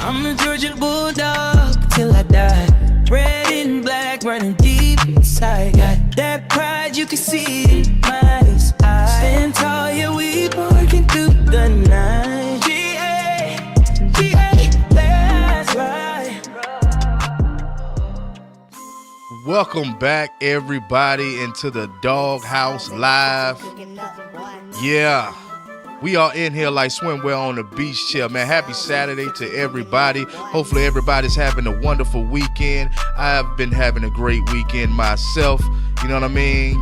I'm a Georgia Bulldog till I die. Red and black running deep inside. Got that pride, you can see it in my eyes. Stand tall, yeah, we working through the night. G-A, that's right. Welcome back, everybody, into the Doghouse Live. Yeah. We are in here like swimwear on the beach chair, man. Happy Saturday to everybody. Hopefully everybody's having a wonderful weekend. I have been having a great weekend myself. You know what I mean?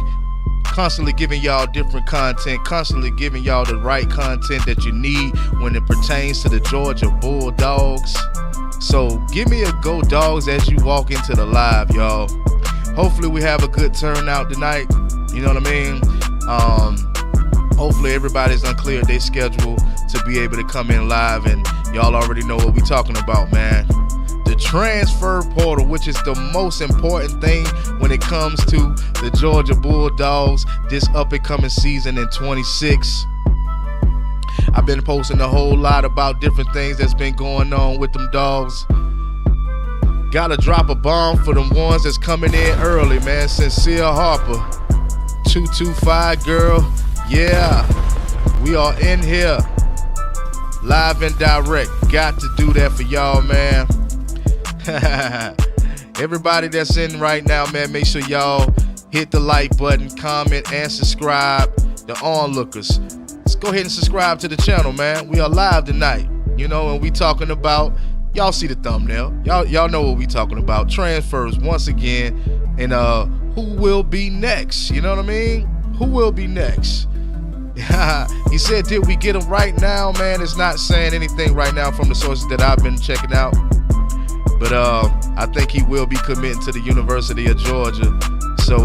Constantly giving y'all different content, constantly giving y'all the right content that you need when it pertains to the Georgia Bulldogs. So give me a go, dogs, as you walk into the live, y'all. Hopefully we have a good turnout tonight. You know what I mean? Hopefully everybody's uncleared their schedule to be able to come in live, and y'all already know what we talking about, man. The transfer portal, which is the most important thing when it comes to the Georgia Bulldogs this up-and-coming season in 26. I've been posting a whole lot about different things that's been going on with them dogs. Gotta drop a bomb for them ones that's coming in early, man. Sincere Harper, 225 girl. Yeah, we are in here, live and direct. Got to do that for y'all, man. Everybody that's in right now, man, make sure y'all hit the like button, comment, and subscribe. The onlookers, let's go ahead and subscribe to the channel, man. We are live tonight, you know, and we talking about, y'all see the thumbnail. Y'all know what we talking about. Transfers once again, and who will be next? You know what I mean? Who will be next? He said, did we get him right now, man? It's not saying anything right now from the sources that I've been checking out. But I think he will be committing to the University of Georgia. So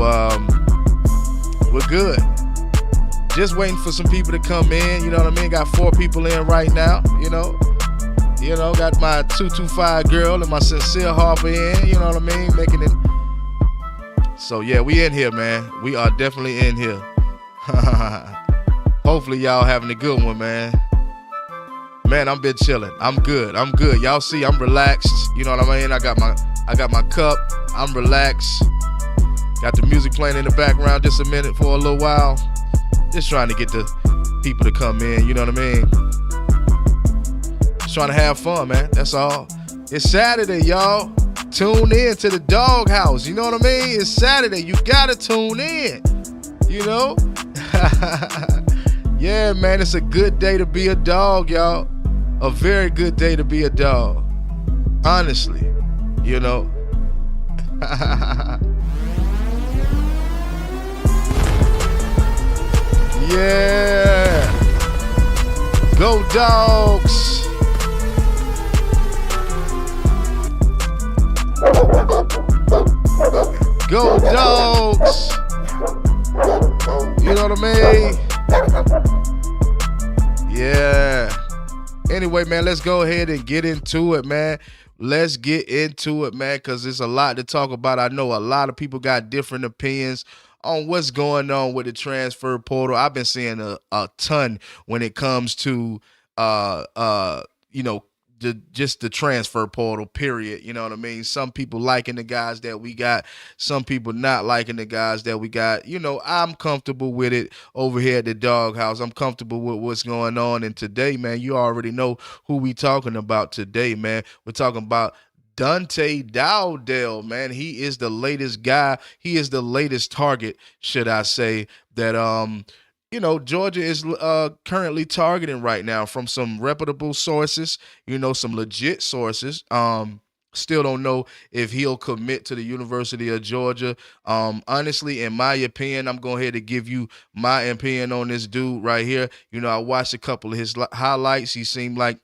we're good. Just waiting for some people to come in, you know what I mean? Got 4 people in right now, you know. Got my 225 girl and my Sincere Harper in, you know what I mean? Making it. So yeah, we in here, man. We are definitely in here. Hopefully y'all having a good one, man. Man, I'm been chilling. I'm good. Y'all see, I'm relaxed. You know what I mean? I got my cup. I'm relaxed. Got the music playing in the background just a minute for a little while. Just trying to get the people to come in. You know what I mean? Just trying to have fun, man. That's all. It's Saturday, y'all. Tune in to the Doghouse. You know what I mean? It's Saturday. You gotta tune in. You know? Yeah, man, it's a good day to be a dog, y'all. A very good day to be a dog. Honestly, you know. Yeah. Go Dogs. Go Dogs. You know what I mean? Yeah. Anyway, man, let's go ahead and get into it, man. Let's get into it, man, because there's a lot to talk about. I know a lot of people got different opinions on what's going on with the transfer portal. I've been seeing a ton when it comes to just the transfer portal, period. You know what I mean? Some people liking the guys that we got, some people not liking the guys that we got. You know, I'm comfortable with it over here at the Doghouse. I'm comfortable with what's going on. And today, man, you already know who we talking about today, man. We're talking about Dante Daell, man. He is the latest guy. He is the latest target, should I say, that Georgia is currently targeting right now from some reputable sources, some legit sources. Still don't know if he'll commit to the University of Georgia. Honestly, in my opinion, I'm going ahead to give you my opinion on this dude right here. I watched a couple of his highlights. He seemed like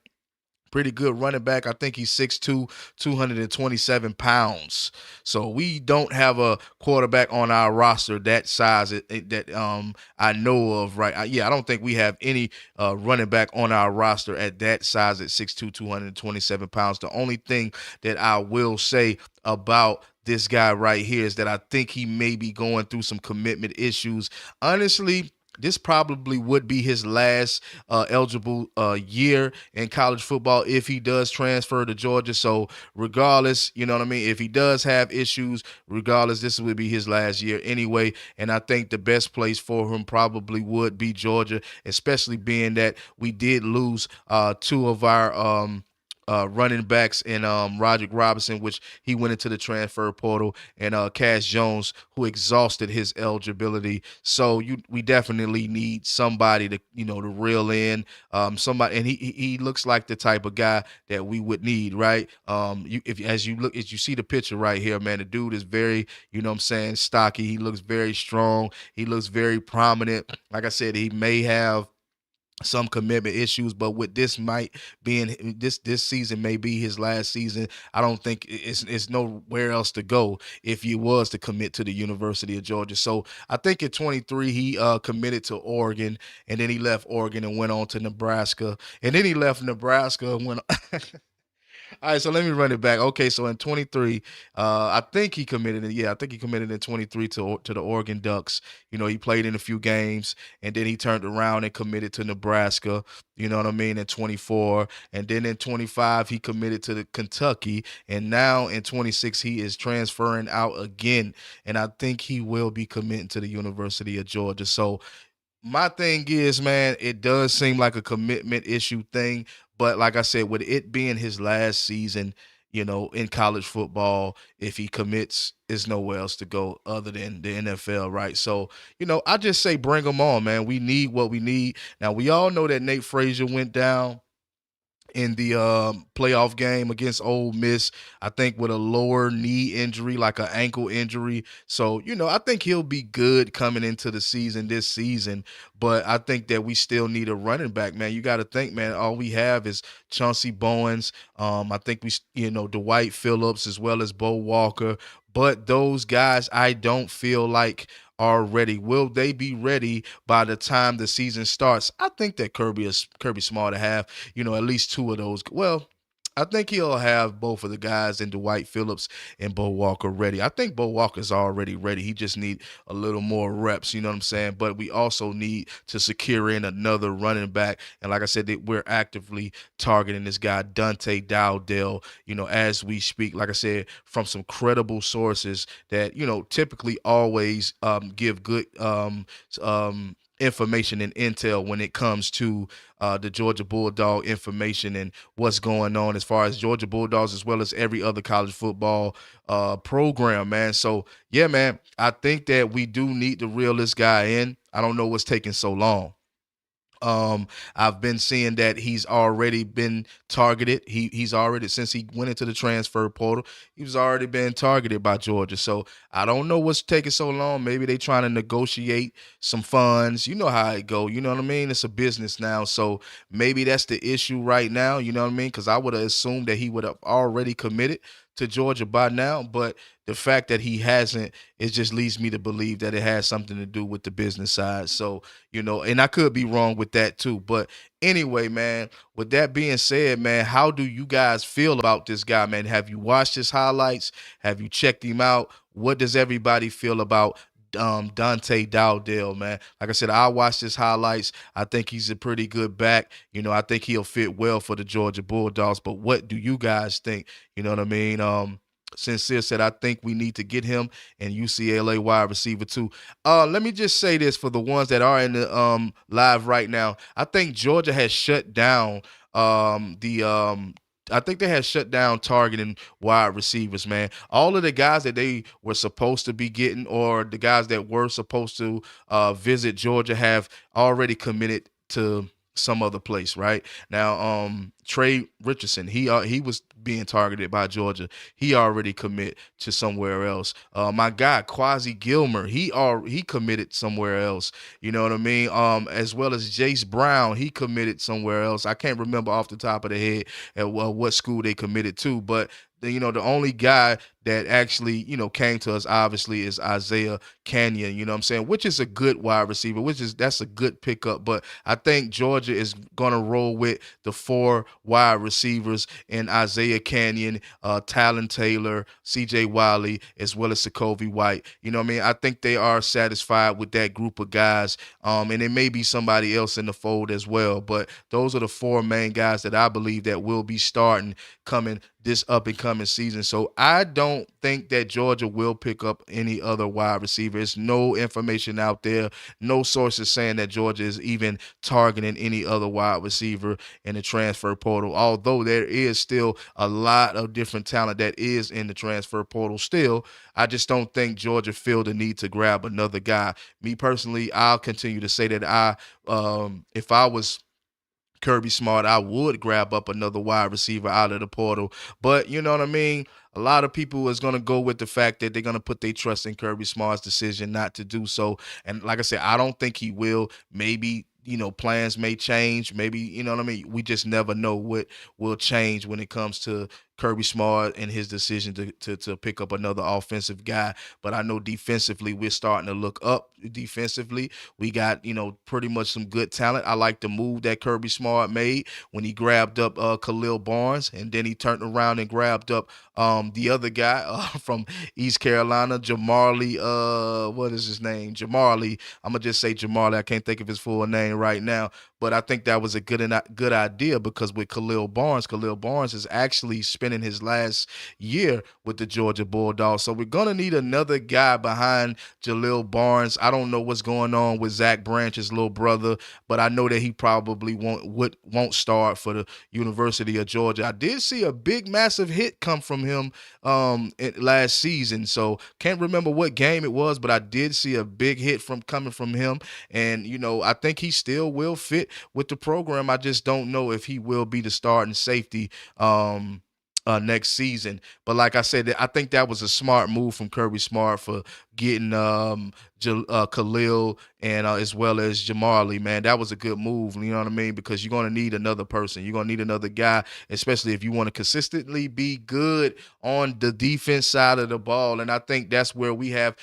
pretty good running back. I think he's 6'2", 227 pounds. So we don't have a quarterback on our roster that size that I know of, right? I don't think we have any running back on our roster at that size at 6'2", 227 pounds. The only thing that I will say about this guy right here is that I think he may be going through some commitment issues. Honestly, this probably would be his last eligible year in college football if he does transfer to Georgia. So regardless, you know what I mean? If he does have issues, regardless, this would be his last year anyway. And I think the best place for him probably would be Georgia, especially being that we did lose two of our running backs in Roderick Robinson, which he went into the transfer portal, and Cash Jones, who exhausted his eligibility. So we definitely need somebody to to reel in somebody, and he looks like the type of guy that we would need, right? If as you look as you see the picture right here, man, the dude is very what I'm saying, stocky. He looks very strong. He looks very prominent. Like I said, he may have some commitment issues, but with this might being this season may be his last season. I don't think it's nowhere else to go if he was to commit to the University of Georgia. So I think at 23 he committed to Oregon, and then he left Oregon and went on to Nebraska, and then he left Nebraska and went all right, so let me run it back. Okay, so in 23, I think he committed. Yeah, I think he committed in 23 to the Oregon Ducks. He played in a few games, and then he turned around and committed to Nebraska. You know what I mean? In 24, and then in 25, he committed to the Kentucky, and now in 26, he is transferring out again, and I think he will be committing to the University of Georgia. So my thing is, man, it does seem like a commitment issue thing, but like I said, with it being his last season, in college football, if he commits, there's nowhere else to go other than the NFL, right? So, I just say bring him on, man. We need what we need. Now, we all know that Nate Frasier went down in the playoff game against Ole Miss, I think with a lower knee injury, like an ankle injury. So, I think he'll be good coming into the season this season. But I think that we still need a running back, man. You got to think, man, all we have is Chauncey Bowens. I think Dwight Phillips as well as Bo Walker. But those guys, I don't feel like are ready. Will they be ready by the time the season starts? I think that Kirby Smart to have, at least two of those. Well, I think he'll have both of the guys in Dwight Phillips and Bo Walker ready. I think Bo Walker's already ready. He just need a little more reps, you know what I'm saying? But we also need to secure in another running back. And like I said, that we're actively targeting this guy, Dante Daell, as we speak. Like I said, from some credible sources that, typically always give good information and intel when it comes to the Georgia Bulldog information and what's going on as far as Georgia Bulldogs as well as every other college football program, man. So, yeah, man, I think that we do need to reel this guy in. I don't know what's taking so long. I've been seeing that he's already been targeted. He's already, since he went into the transfer portal, he's already been targeted by Georgia. So I don't know what's taking so long. Maybe they trying to negotiate some funds. You know how it go. You know what I mean? It's a business now. So maybe that's the issue right now. You know what I mean? Because I would have assumed that he would have already committed to Georgia by now, but the fact that he hasn't, it just leads me to believe that it has something to do with the business side. So, and I could be wrong with that too. But anyway, man, with that being said, man, how do you guys feel about this guy, man? Have you watched his highlights? Have you checked him out? What does everybody feel about Dante Daell, man? Like I said, I watched his highlights. I think he's a pretty good back. I think he'll fit well for the Georgia Bulldogs. But what do you guys think? You know what I mean? Sincere said, I think we need to get him and UCLA wide receiver too. Let me just say this for the ones that are in the live right now. I think Georgia has shut down I think they had shut down targeting wide receivers, man. All of the guys that they were supposed to be getting, or the guys that were supposed to visit Georgia, have already committed to some other place, right? Now, Trey Richardson, he was being targeted by Georgia. He already commit to somewhere else. My guy Quasi Gilmer, he committed somewhere else. You know what I mean? As well as Jace Brown, he committed somewhere else. I can't remember off the top of the head at what school they committed to, but the only guy that actually, came to us obviously is Isaiah Canyon, you know what I'm saying, which is a good wide receiver, that's a good pickup. But I think Georgia is going to roll with the four wide receivers in Isaiah Canyon, Talon Taylor, CJ Wiley, as well as Sokovie White. You know what I mean? I think they are satisfied with that group of guys. And it may be somebody else in the fold as well. But those are the four main guys that I believe that will be starting coming this up and coming season. So I don't think that Georgia will pick up any other wide receiver. There's no information out there, no sources saying that Georgia is even targeting any other wide receiver in the transfer portal. Although there is still a lot of different talent that is in the transfer portal still, I just don't think Georgia feel the need to grab another guy. Me personally, I'll continue to say that if I was Kirby Smart, I would grab up another wide receiver out of the portal. But you know what I mean? A lot of people is going to go with the fact that they're going to put their trust in Kirby Smart's decision not to do so. And like I said, I don't think he will. Maybe, plans may change. Maybe, you know what I mean? We just never know what will change when it comes to Kirby Smart and his decision to pick up another offensive guy. But I know defensively, we're starting to look up defensively. We got, pretty much some good talent. I like the move that Kirby Smart made when he grabbed up Khalil Barnes, and then he turned around and grabbed up the other guy from East Carolina, Jamarly, what is his name? Jamarly. I'm going to just say Jamarly. I can't think of his full name right now. But I think that was a good idea, because with Khalil Barnes is actually spending his last year with the Georgia Bulldogs. So we're going to need another guy behind Jalil Barnes. I don't know what's going on with Zach Branch's little brother, but I know that he probably won't start for the University of Georgia. I did see a big, massive hit come from him last season. So can't remember what game it was, but I did see a big hit coming from him. And, I think he still will fit with the program. I just don't know if he will be the starting safety next season. But like I said, I think that was a smart move from Kirby Smart for getting Khalil and as well as Jamarly, man. That was a good move, you know what I mean? Because you're going to need another person. You're going to need another guy, especially if you want to consistently be good on the defense side of the ball. And I think that's where we have,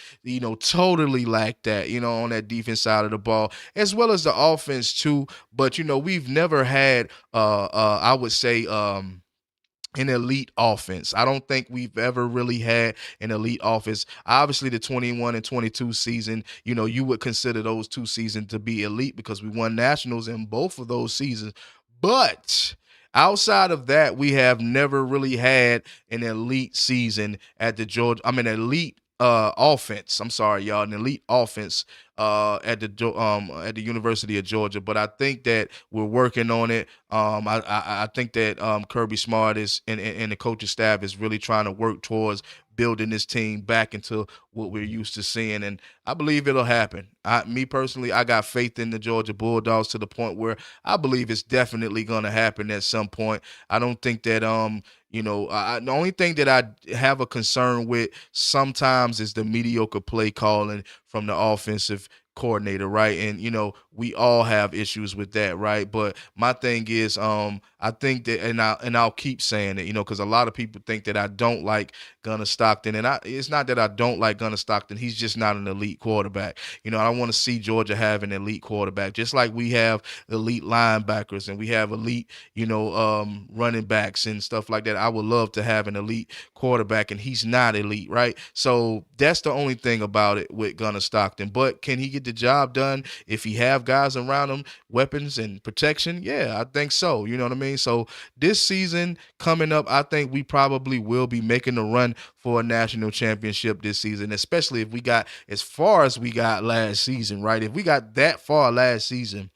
totally lacked that, on that defense side of the ball, as well as the offense too. But, we've never had, I would say, an elite offense. I don't think we've ever really had an elite offense. Obviously, the 21 and 22 season, you would consider those two seasons to be elite because we won nationals in both of those seasons. But outside of that, we have never really had an elite season at the elite offense. I'm sorry, y'all, an elite offense at the University of Georgia. But I think that we're working on it. I think that Kirby Smart is and the coaching staff is really trying to work towards building this team back into what we're used to seeing, and I believe it'll happen. Me personally, I got faith in the Georgia Bulldogs to the point where I believe it's definitely going to happen at some point. I don't think that the only thing that I have a concern with sometimes is the mediocre play calling from the offensive coordinator, right? And we all have issues with that, right? But my thing is, I think that, and I'll keep saying it, because a lot of people think that I don't like Gunnar Stockton, and it's not that I don't like Gunnar Stockton. He's just not an elite quarterback. I want to see Georgia have an elite quarterback, just like we have elite linebackers and we have elite, running backs and stuff like that. I would love to have an elite quarterback, and he's not elite, right? So that's the only thing about it with Gunnar Stockton. But can he get the job done if he have guys around him, weapons and protection? Yeah, I think so. You know what I mean? So this season coming up, I think we probably will be making a run for a national championship this season, especially if we got as far as we got last season, right? If we got that far last season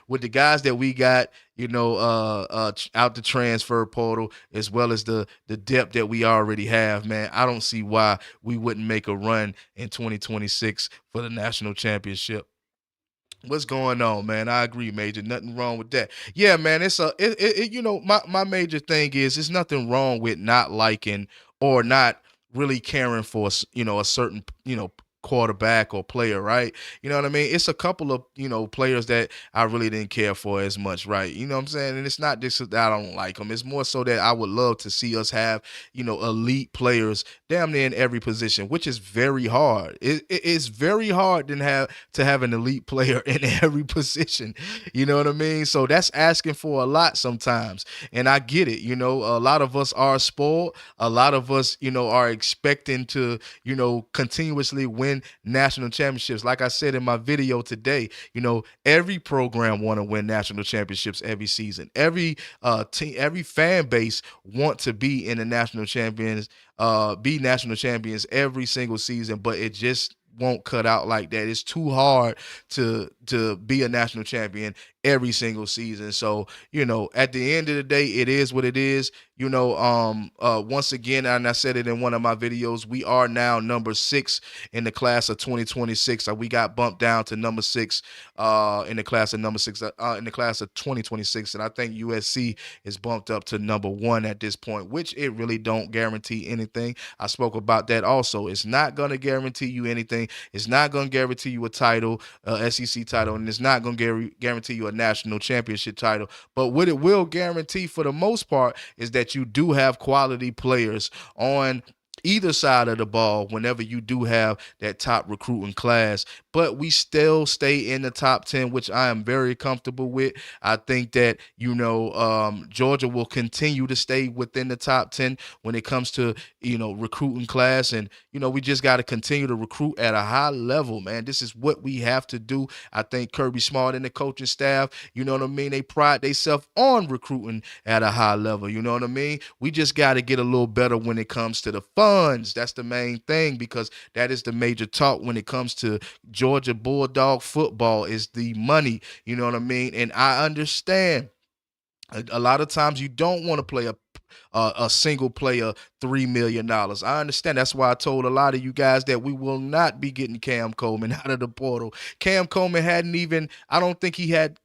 with the guys that we got, out the transfer portal, as well as the depth that we already have, man, I don't see why we wouldn't make a run in 2026 for the national championship. What's going on, man? I agree, Major. Nothing wrong with that. Yeah, man. My major thing is it's nothing wrong with not liking or not really caring for, a certain, quarterback or player, right? You know what I mean? It's a couple of, players that I really didn't care for as much, right? You know what I'm saying? And it's not just that I don't like them. It's more so that I would love to see us have, elite players damn near in every position, which is very hard. It's very hard to have an elite player in every position. You know what I mean? So that's asking for a lot sometimes. And I get it. A lot of us are spoiled. A lot of us, are expecting to, continuously win national championships. Like I said in my video today, every program want to win national championships every season. Every team, every fan base want to be in the national champions, be national champions every single season, but it just won't cut out like that. It's too hard to be a national champion every single season. So, at the end of the day, it is what it is. Once again, and I said it in one of my videos, we are now number 6 in the class of 2026. We got bumped down to number 6 in the class of 2026, and I think USC is bumped up to number 1 at this point, which it really don't guarantee anything. I spoke about that also. It's not going to guarantee you anything. It's not going to guarantee you a title, SEC title, and it's not going to guarantee you a national championship title. But what it will guarantee for the most part is that you do have quality players on either side of the ball whenever you do have that top recruiting class. But we still stay in the top 10, which I am very comfortable with. I think that, Georgia will continue to stay within the top 10 when it comes to, recruiting class. And, we just got to continue to recruit at a high level, man. This is what we have to do. I think Kirby Smart and the coaching staff, they pride themselves on recruiting at a high level. You know what I mean? We just got to get a little better when it comes to the funds. That's the main thing, because that is the major talk when it comes to Georgia Bulldog football, is the money. You know what I mean? And I understand a lot of times you don't want to play a single player $3 million. I understand. That's why I told a lot of you guys that we will not be getting Cam Coleman out of the portal. Cam Coleman I don't think he had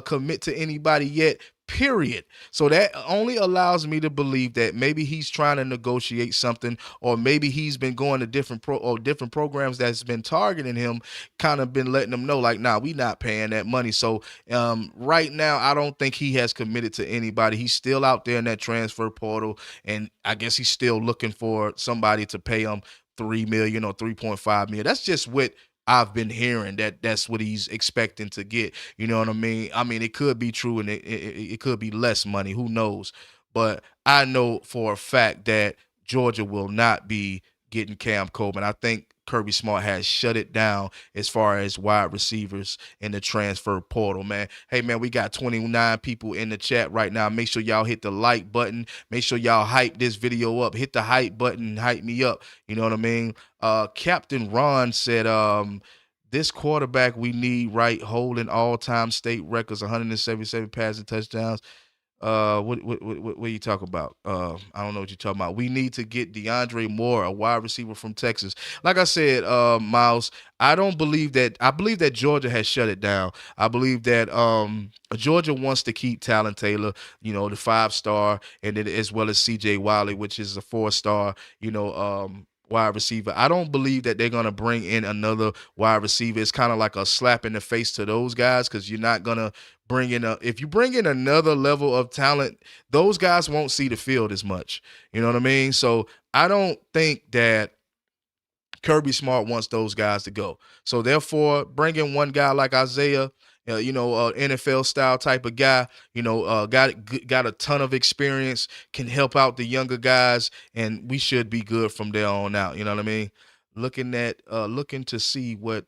commit to anybody yet, period. So that only allows me to believe that maybe he's trying to negotiate something, or maybe he's been going to different programs that's been targeting him, kind of been letting them know, like, nah, we not paying that money. So right now, I don't think he has committed to anybody. He's still out there in that transfer portal, and I guess he's still looking for somebody to pay him $3 million or $3.5 million. That's just what I've been hearing, that's what he's expecting to get. You know what I mean? I mean, it could be true, and it could be less money. Who knows? But I know for a fact that Georgia will not be getting Cam Coleman. I think Kirby Smart has shut it down as far as wide receivers in the transfer portal, man. Hey, man, we got 29 people in the chat right now. Make sure y'all hit the like button. Make sure y'all hype this video up. Hit the hype button, hype me up. You know what I mean? Captain Ron said, this quarterback we need, right, holding all-time state records, 177 passing touchdowns. What are you talking about? I don't know what you're talking about. We need to get DeAndre Moore, a wide receiver from Texas. Like I said, Miles, I believe that Georgia has shut it down. I believe that Georgia wants to keep Talon Taylor, the 5-star, and then as well as CJ Wiley, which is a 4-star, wide receiver. I don't believe that they're going to bring in another wide receiver. It's kind of like a slap in the face to those guys, because you're not going to if you bring in another level of talent, those guys won't see the field as much. You know what I mean? So I don't think that Kirby Smart wants those guys to go. So therefore, bring in one guy like Isaiah, NFL style type of guy, got a ton of experience, can help out the younger guys, and we should be good from there on out. You know what I mean? Looking to see what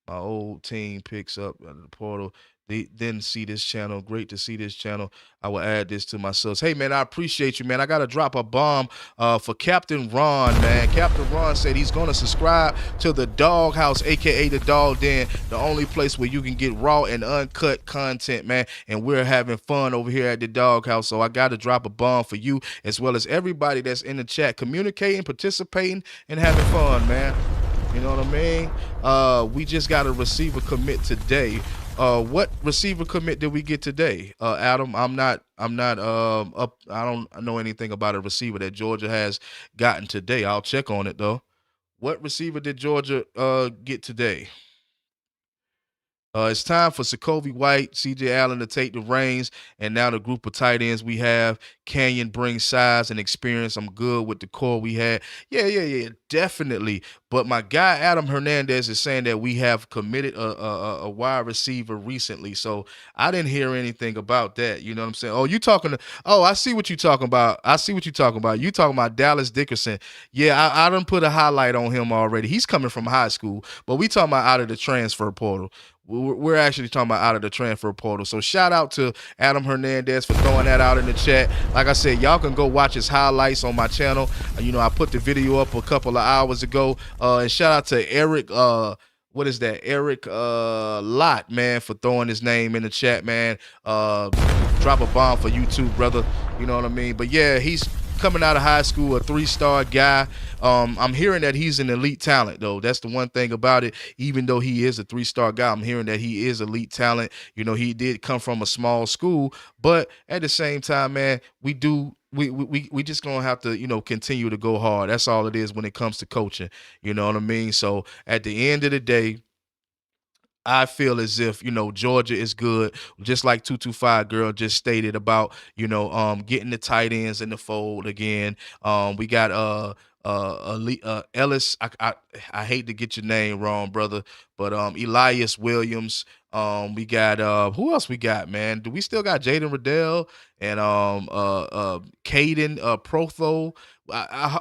my old team picks up out of the portal. They didn't see this channel. Great to see this channel. I will add this to my subs. Hey, man, I appreciate you, man. I got to drop a bomb for Captain Ron, man. Captain Ron said he's going to subscribe to the Dog House, a.k.a. the Dog Den, the only place where you can get raw and uncut content, man. And we're having fun over here at the Dog House. So I got to drop a bomb for you, as well as everybody that's in the chat, communicating, participating, and having fun, man. You know what I mean? We just got a receiver commit today. What receiver commit did we get today? Adam, I'm not up. I don't know anything about a receiver that Georgia has gotten today. I'll check on it though. What receiver did Georgia get today? It's time for Sokovie White, C.J. Allen to take the reins, and now the group of tight ends we have. Canyon brings size and experience. I'm good with the core we had. Yeah, definitely. But my guy Adam Hernandez is saying that we have committed a wide receiver recently, so I didn't hear anything about that. You know what I'm saying? Oh, you talking to? Oh, I see what you're talking about. I see what you're talking about. You talking about Dallas Dickerson? Yeah, I done put a highlight on him already. He's coming from high school, but we talking about out of the transfer portal. We're actually talking about out of the transfer portal. So shout out to Adam Hernandez for throwing that out in the chat. Like I said, y'all can go watch his highlights on my channel. You know, I put the video up a couple of hours ago. And shout out to Eric. What is that? Eric Lott, man, for throwing his name in the chat, man. Drop a bomb for you too, brother. You know what I mean? But yeah, he's coming out of high school, a 3-star guy. I'm hearing that he's an elite talent, though. That's the one thing about it. Even though he is a 3-star guy, I'm hearing that he is elite talent. You know, he did come from a small school, but at the same time, man, we just gonna have to, you know, continue to go hard. That's all it is when it comes to coaching. You know what I mean? So at the end of the day, I feel as if, you know, Georgia is good, just like 225 girl just stated about, you know, getting the tight ends in the fold again. We got Ellis. I hate to get your name wrong, brother, but Elias Williams. We got who else we got, man? Do we still got Jaden Riddell and Caden Protho?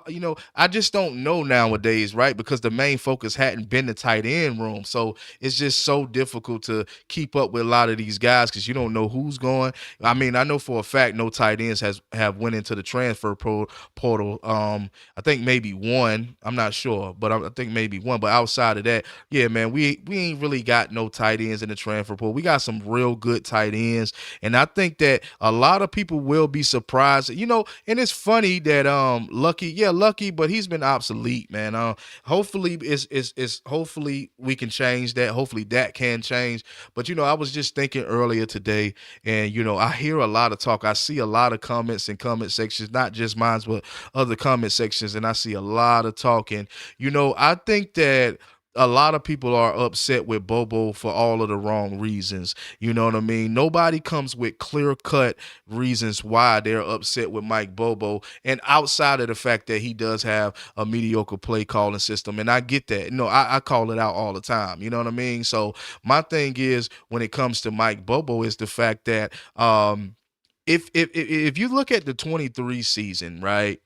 You know, I just don't know nowadays, right? Because the main focus hadn't been the tight end room, so it's just so difficult to keep up with a lot of these guys because you don't know who's going. I mean, I know for a fact no tight ends have went into the transfer portal. I think maybe one. I'm not sure, but I think maybe one. But outside of that, yeah, man, we ain't really got no tight ends in the transfer portal. We got some real good tight ends, and I think that a lot of people will be surprised. You know, and it's funny that Lucky, but he's been obsolete, man. Hopefully hopefully we can change that. Hopefully that can change. But you know, I was just thinking earlier today, and you know, I hear a lot of talk. I see a lot of comments in comment sections, not just mine, but other comment sections, and I see a lot of talking. You know, I think that a lot of people are upset with Bobo for all of the wrong reasons. You know what I mean? Nobody comes with clear-cut reasons why they're upset with Mike Bobo, and outside of the fact that he does have a mediocre play calling system, and I get that. No, I call it out all the time. You know what I mean? So my thing is, when it comes to Mike Bobo, is the fact that if you look at the 23 season, right?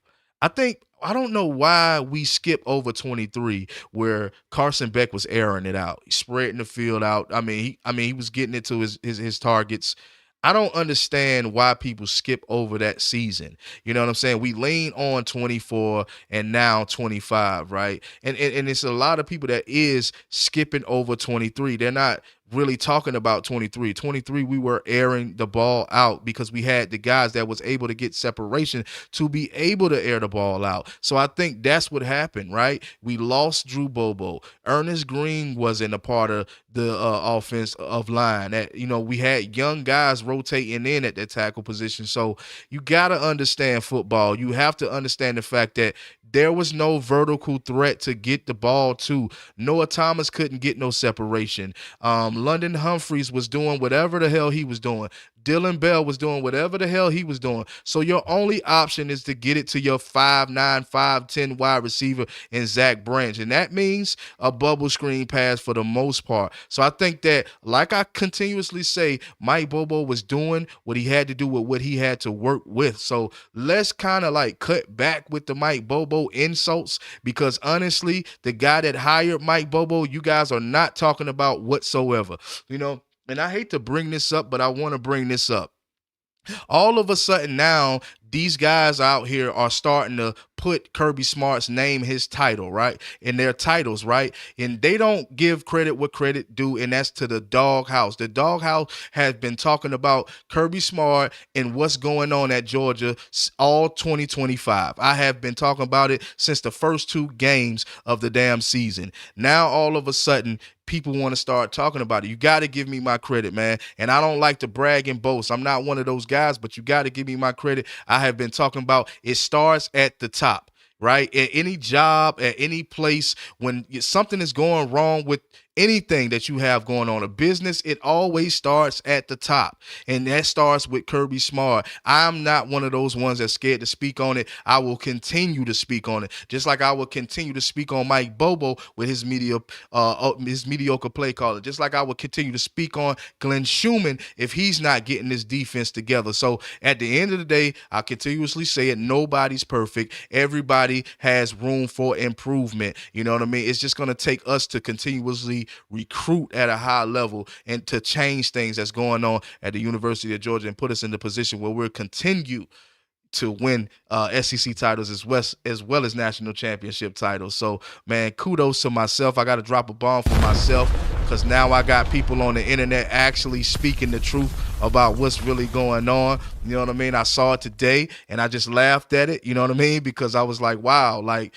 I don't know why we skip over 23 where Carson Beck was airing it out, spreading the field out. I mean, he was getting it to his targets. I don't understand why people skip over that season. You know what I'm saying? We lean on 24 and now 25, right? And it's a lot of people that is skipping over 23. They're not really talking about 23. 23, we were airing the ball out because we had the guys that was able to get separation to be able to air the ball out. So I think that's what happened, right? We lost Drew Bobo. Ernest Green wasn't a part of the offense of line. That, you know, we had young guys rotating in at that tackle position. So you got to understand football. You have to understand the fact that there was no vertical threat to get the ball to. Noah Thomas couldn't get no separation. London Humphreys was doing whatever the hell he was doing. Dylan Bell was doing whatever the hell he was doing. So your only option is to get it to your 5'9", 5'10" wide receiver in Zach Branch. And that means a bubble screen pass for the most part. So I think that, like I continuously say, Mike Bobo was doing what he had to do with what he had to work with. So let's kind of like cut back with the Mike Bobo insults, because honestly, the guy that hired Mike Bobo, you guys are not talking about whatsoever. You know, and I hate to bring this up, but I want to bring this up. All of a sudden now, these guys out here are starting to put Kirby Smart's name, his title, right, in their titles, right? And they don't give credit what credit due, and that's to the Doghouse. The Doghouse has been talking about Kirby Smart and what's going on at Georgia all 2025. I have been talking about it since the first 2 games of the damn season. Now, all of a sudden, people want to start talking about it. You got to give me my credit, man. And I don't like to brag and boast. I'm not one of those guys, but you got to give me my credit. I have been talking about it starts at the top. right? At any job, at any place, when something is going wrong with anything that you have going on, a business, it always starts at the top. And that starts with Kirby Smart. I'm not one of those ones that's scared to speak on it. I will continue to speak on it. Just like I will continue to speak on Mike Bobo with his mediocre play caller. Just like I will continue to speak on Glenn Schumann if he's not getting this defense together. So at the end of the day, I continuously say it, nobody's perfect. Everybody has room for improvement. You know what I mean? It's just going to take us to continuously recruit at a high level and to change things that's going on at the University of Georgia and put us in the position where we'll continue to win SEC titles as well as national championship titles. So, man, kudos to myself. I got to drop a bomb for myself because now I got people on the internet actually speaking the truth about what's really going on. You know what I mean? I saw it today and I just laughed at it. You know what I mean? Because I was like, wow, like,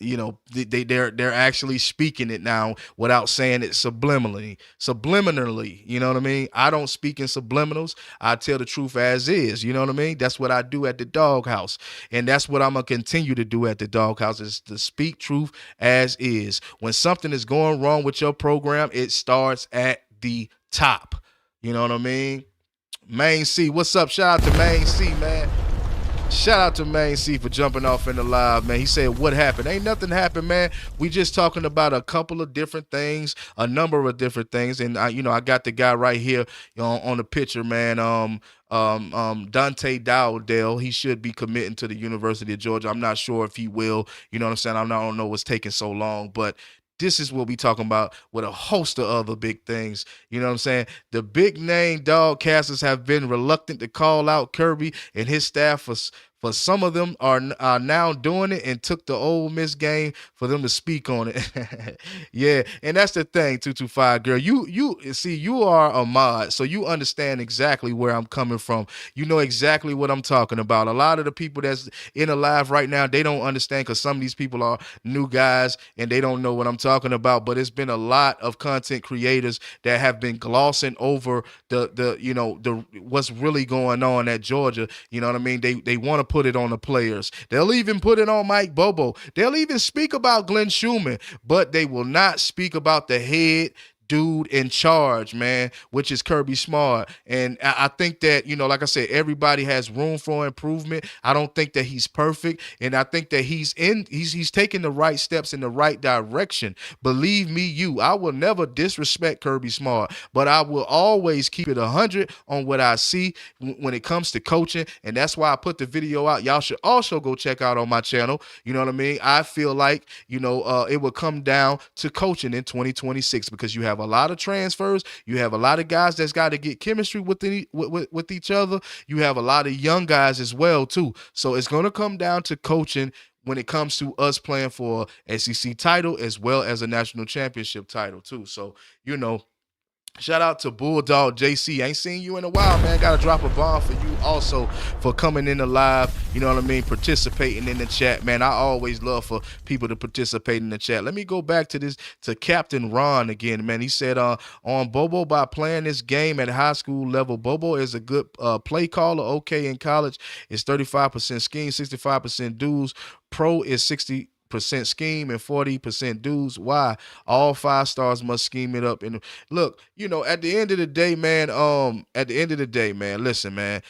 they're actually speaking it now without saying it subliminally. You know what I mean? I don't speak in subliminals. I tell the truth as is. You know what I mean? That's what I do at the Doghouse, and that's what I'm gonna continue to do at the Doghouse is to speak truth as is. When something is going wrong with your program, it starts at the top. You know what I mean? Main C, what's up? Shout out to Main C, man. Shout out to Main C for jumping off in the live, man. He said, what happened? Ain't nothing happened, man. We just talking about a couple of different things, a number of different things. And, I got the guy right here on the picture, man. Dante Daell, he should be committing to the University of Georgia. I'm not sure if he will. You know what I'm saying? I don't know what's taking so long, but this is what we talking about with a host of other big things. You know what I'm saying? The big name dog casters have been reluctant to call out Kirby and his staff for some of them are now doing it and took the Ole Miss game for them to speak on it. Yeah, and that's the thing, 225 girl. You see, you are a mod, so you understand exactly where I'm coming from. You know exactly what I'm talking about. A lot of the people that's in the live right now, they don't understand because some of these people are new guys and they don't know what I'm talking about. But it's been a lot of content creators that have been glossing over the what's really going on at Georgia. You know what I mean? They want to put it on the players. They'll even put it on Mike Bobo. They'll even speak about Glenn Schumann, but they will not speak about the head dude in charge, man, which is Kirby Smart. And I think that, like I said, everybody has room for improvement. I don't think that he's perfect. And I think that he's taking the right steps in the right direction. Believe me, I will never disrespect Kirby Smart, but I will always keep it 100 on what I see when it comes to coaching. And that's why I put the video out. Y'all should also go check out on my channel. You know what I mean? I feel like, it will come down to coaching in 2026 because you have a lot of transfers. You have a lot of guys that's got to get chemistry with each other. You have a lot of young guys as well, too. So it's going to come down to coaching when it comes to us playing for SEC title as well as a national championship title, too. So, shout out to Bulldog JC. Ain't seen you in a while, man. Got to drop a bomb for you also for coming in the live, you know what I mean, participating in the chat, man. I always love for people to participate in the chat. Let me go back to Captain Ron again, man. He said on Bobo, by playing this game at high school level, Bobo is a good play caller. Okay, in college, it's 35% scheme, 65% dudes. Pro is 60% scheme and 40% dudes. Why? All 5 stars must scheme it up. And look, at the end of the day, man, listen, man,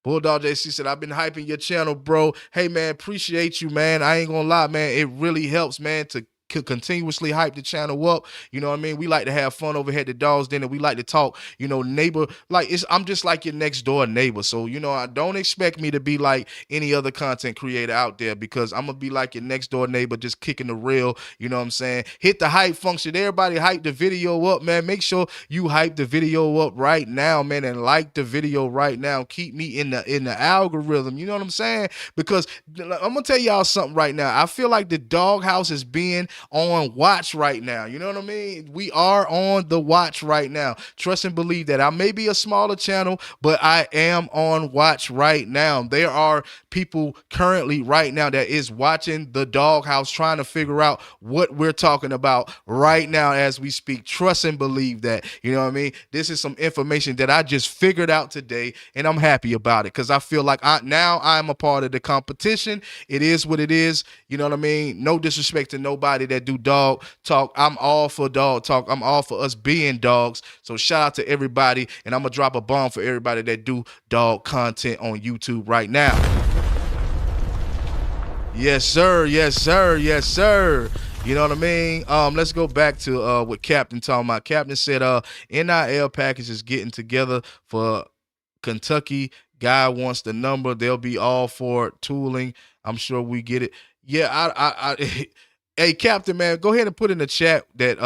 Bulldog JC said, I've been hyping your channel, bro. Hey, man, appreciate you, man. I ain't gonna lie, man. It really helps, man, to continuously hype the channel up. You know what I mean? We like to have fun over here at the Dogs Den, and we like to talk, neighbor. Like, I'm just like your next door neighbor. So, I don't expect me to be like any other content creator out there because I'm gonna be like your next door neighbor, just kicking the real, you know what I'm saying? Hit the hype function. Everybody hype the video up, man. Make sure you hype the video up right now, man, and like the video right now. Keep me in the algorithm. You know what I'm saying? Because I'm gonna tell y'all something right now. I feel like the Doghouse is being on watch right now. You know what I mean? We are on the watch right now. Trust and believe that. I may be a smaller channel, but I am on watch right now. There are people currently right now that is watching the Doghouse, trying to figure out what we're talking about right now as we speak. Trust and believe that. You know what I mean? This is some information that I just figured out today, and I'm happy about it because I feel like now I'm a part of the competition. It is what it is. You know what I mean? No disrespect to nobody that do dog talk. I'm all for dog talk. I'm all for us being dogs. So shout out to everybody, and I'm gonna drop a bomb for everybody that do dog content on YouTube right now. Yes, sir. Yes, sir. Yes, sir. You know what I mean? Let's go back to what Captain talking about. Captain said NIL package is getting together for Kentucky. Guy wants the number. They'll be all for it. Tooling. I'm sure we get it. Yeah, I hey, Captain, man, go ahead and put in the chat that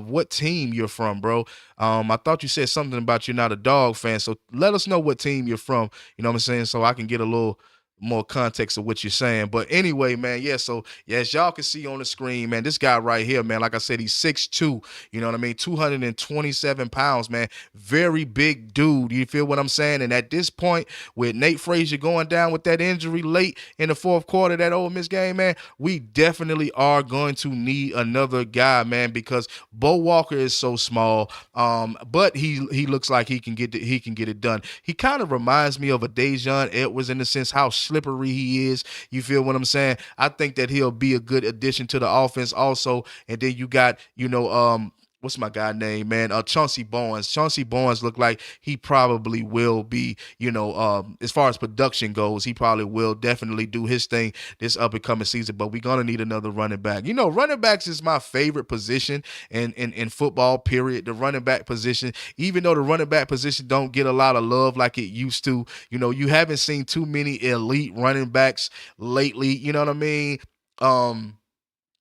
what team you're from, bro. I thought you said something about you're not a dog fan, so let us know what team you're from. You know what I'm saying? So I can get a little more context of what you're saying. But anyway, man, yeah, so yeah, as y'all can see on the screen, man, this guy right here, man, like I said, he's 6'2", you know what I mean, 227 pounds, man, very big dude, you feel what I'm saying? And at this point, with Nate Frasier going down with that injury late in the fourth quarter, that Ole Miss game, man, we definitely are going to need another guy, man, because Bo Walker is so small, but he looks like he can get it done. He kind of reminds me of a Dejon Edwards in the sense how slippery he is. You feel what I'm saying? I think that he'll be a good addition to the offense also. And then you got, you know, what's my guy name, man? Chauncey Barnes. Chauncey Barnes look like he probably will be, you know, as far as production goes, he probably will definitely do his thing this up and coming season. But we're gonna need another running back. You know, running backs is my favorite position in football, period. The running back position, even though the running back position don't get a lot of love like it used to, you know, you haven't seen too many elite running backs lately, you know what I mean?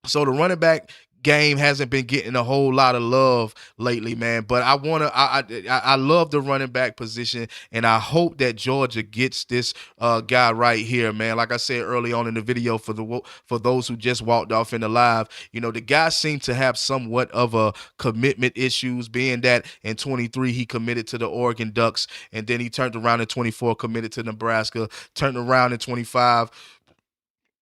So the running back game hasn't been getting a whole lot of love lately, man. But I love the running back position, and I hope that Georgia gets this guy right here, man. Like I said early on in the video, for those who just walked off in the live, you know, the guy seemed to have somewhat of a commitment issues, being that in 23 he committed to the Oregon Ducks, and then he turned around in 24, committed to Nebraska, turned around in 25.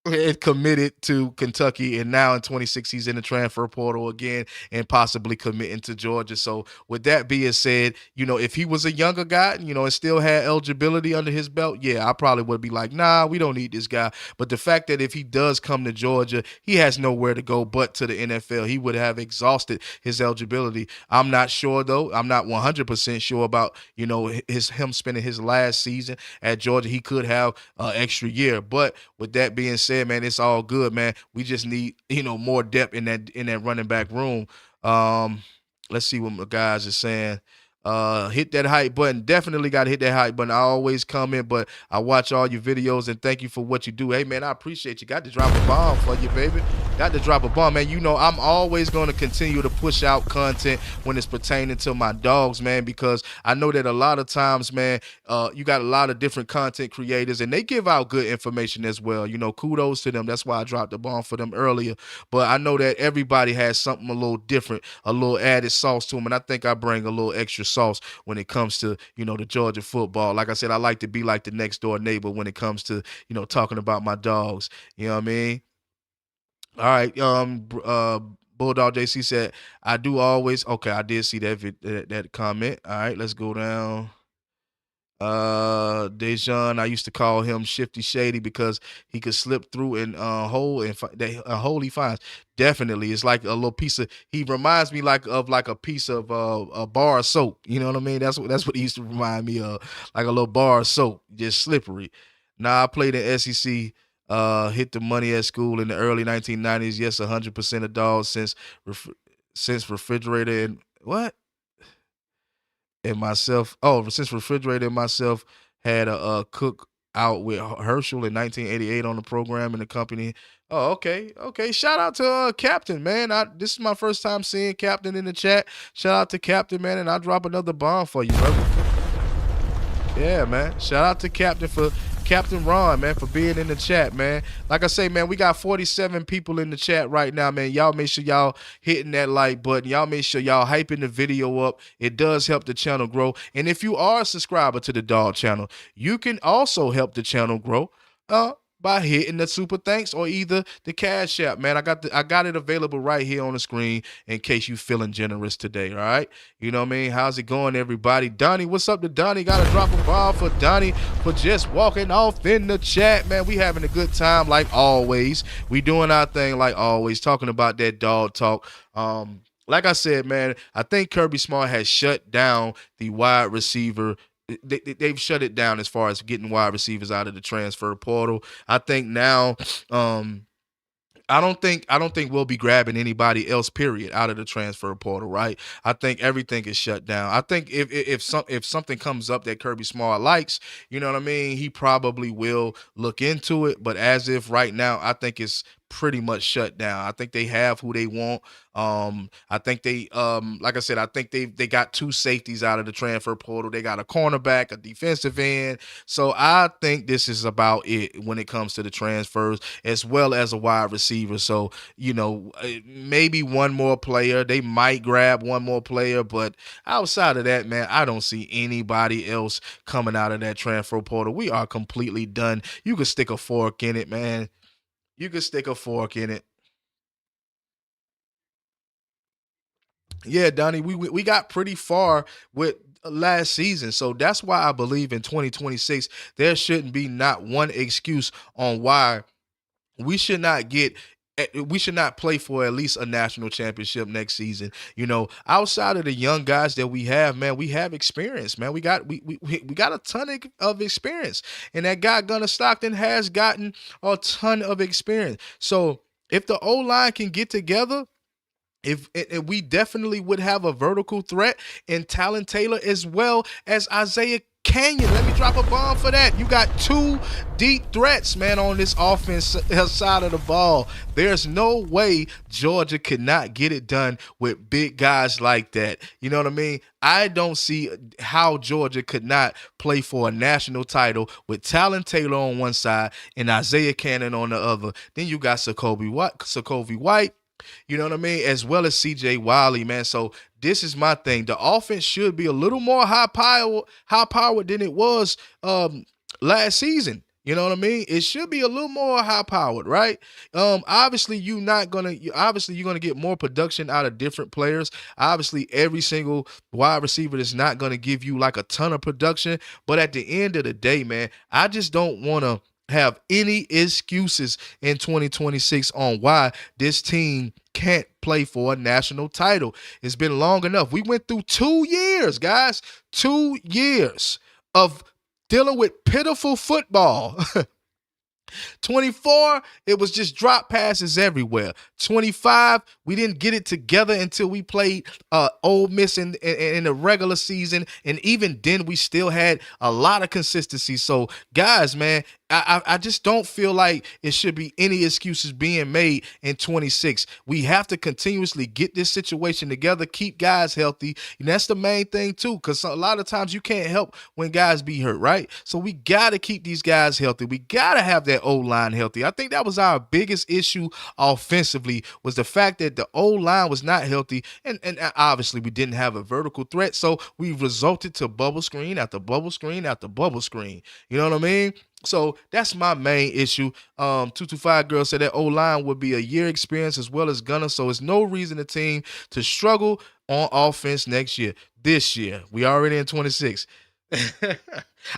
It committed to Kentucky, and now in 26 he's in the transfer portal again and possibly committing to Georgia. So with that being said, you know, if he was a younger guy, you know, and still had eligibility under his belt, yeah, I probably would be like, nah, we don't need this guy. But the fact that if he does come to Georgia, he has nowhere to go but to the NFL. He would have exhausted his eligibility. I'm not sure, though. I'm not 100% sure about, you know, him spending his last season at Georgia. He could have an extra year. But with that being said, man, it's all good, man. We just need, you know, more depth in that running back room. Let's see what the guys are saying. Hit that hype button. Definitely got to hit that hype button. I always comment, but I watch all your videos and thank you for what you do. Hey, man, I appreciate you. Got to drop a bomb for you, baby. Got to drop a bomb, man. You know, I'm always going to continue to push out content when it's pertaining to my dogs, man, because I know that a lot of times, man, you got a lot of different content creators and they give out good information as well. You know, kudos to them. That's why I dropped the bomb for them earlier. But I know that everybody has something a little different, a little added sauce to them, and I think I bring a little extra sauce when it comes to, you know, the Georgia football. Like I said, I like to be like the next door neighbor when it comes to, you know, talking about my dogs. You know what I mean? All right. Bulldog JC said, I do always. Okay, I did see that comment. All right, let's go down. Dejon, I used to call him Shifty Shady because he could slip through and hole he finds. Definitely, it's like a little piece of. He reminds me like a piece of a bar of soap. You know what I mean? That's what he used to remind me of, like a little bar of soap, just slippery. Now I played in SEC. Hit the money at school in the early 1990s. Yes, 100% of dogs since refrigerator and what? And myself, since refrigerator and myself had a cook out with Herschel in 1988 on the program in the company. Oh, okay. Shout out to Captain, man. This is my first time seeing Captain in the chat. Shout out to Captain, man, and I'll drop another bomb for you, brother. Yeah, man. Shout out to Captain for Captain Ron, man, for being in the chat, man. Like I say, man, we got 47 people in the chat right now, man. Y'all make sure y'all hitting that like button. Y'all make sure y'all hyping the video up. It does help the channel grow. And if you are a subscriber to the Dog channel, you can also help the channel grow. By hitting the super thanks or either the Cash App, man. I got it available right here on the screen in case you feeling generous today, all right? You know what I mean? How's it going, everybody? Donnie, what's up to Donnie? Got to drop a bomb for Donnie for just walking off in the chat, man. We having a good time like always. We doing our thing like always, talking about that dog talk. Like I said, man, I think Kirby Smart has shut down the wide receiver. They've shut it down as far as getting wide receivers out of the transfer portal. I think now, I don't think we'll be grabbing anybody else, period, out of the transfer portal, right? I think everything is shut down. I think if something comes up that Kirby Smart likes, you know what I mean, he probably will look into it. But as if right now, I think it's pretty much shut down. I think they have who they want. I think they like I said, I think they got 2 safeties out of the transfer portal. They got a cornerback, a defensive end. So I think this is about it when it comes to the transfers, as well as a wide receiver. So, you know, maybe one more player. They might grab one more player, but outside of that, man, I don't see anybody else coming out of that transfer portal. We are completely done. You can stick a fork in it, man. You can stick a fork in it. Yeah, Donnie, we got pretty far with last season. So that's why I believe in 2026, there shouldn't be not one excuse on why we should not play for at least a national championship next season. You know, outside of the young guys that we have, man, we have experience, man. We got a ton of experience. And that guy Gunnar Stockton has gotten a ton of experience. So if the O-line can get together, if we definitely would have a vertical threat in Talon Taylor as well as Isaiah Canyon. Let me drop a bomb for that. You got 2 deep threats, man, on this offense side of the ball. There's no way Georgia could not get it done with big guys like that. You know what I mean? I don't see how Georgia could not play for a national title with Talon Taylor on one side and Isaiah Canyon on the other. Then you got Sokobe White. You know what I mean? As well as CJ Wiley, man. So this is my thing. The offense should be a little more high powered than it was last season. You know what I mean? It should be a little more high powered, right? Obviously you're gonna get more production out of different players. Obviously, every single wide receiver is not gonna give you like a ton of production. But at the end of the day, man, I just don't wanna have any excuses in 2026 on why this team can't play for a national title. It's been long enough. We went through 2 years, guys. 2 years of dealing with pitiful football. 24, it was just drop passes everywhere. 25, we didn't get it together until we played Ole Miss in the regular season, and even then we still had a lot of consistency. So, guys, man, I just don't feel like it should be any excuses being made in 26. We have to continuously get this situation together, keep guys healthy, and that's the main thing too, because a lot of times you can't help when guys be hurt, right? So we got to keep these guys healthy. We got to have that O-line healthy. I think that was our biggest issue offensively, was the fact that the O-line was not healthy, and obviously we didn't have a vertical threat, so we resulted to bubble screen after bubble screen after bubble screen. You know what I mean? So that's my main issue. 225 girl said that O-line would be a year experience as well as Gunner, so it's no reason the team to struggle on offense next year. This year, we already in 26.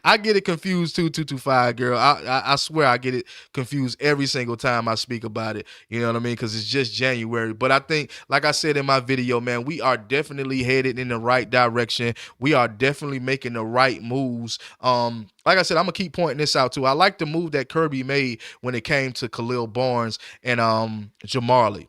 I get it confused too, 225 girl. I swear I get it confused every single time I speak about it. You know what I mean? Because it's just January. But I think, like I said in my video, man, we are definitely headed in the right direction. We are definitely making the right moves. Like I said, I'm going to keep pointing this out too. I like the move that Kirby made when it came to Khalil Barnes and Jamarli.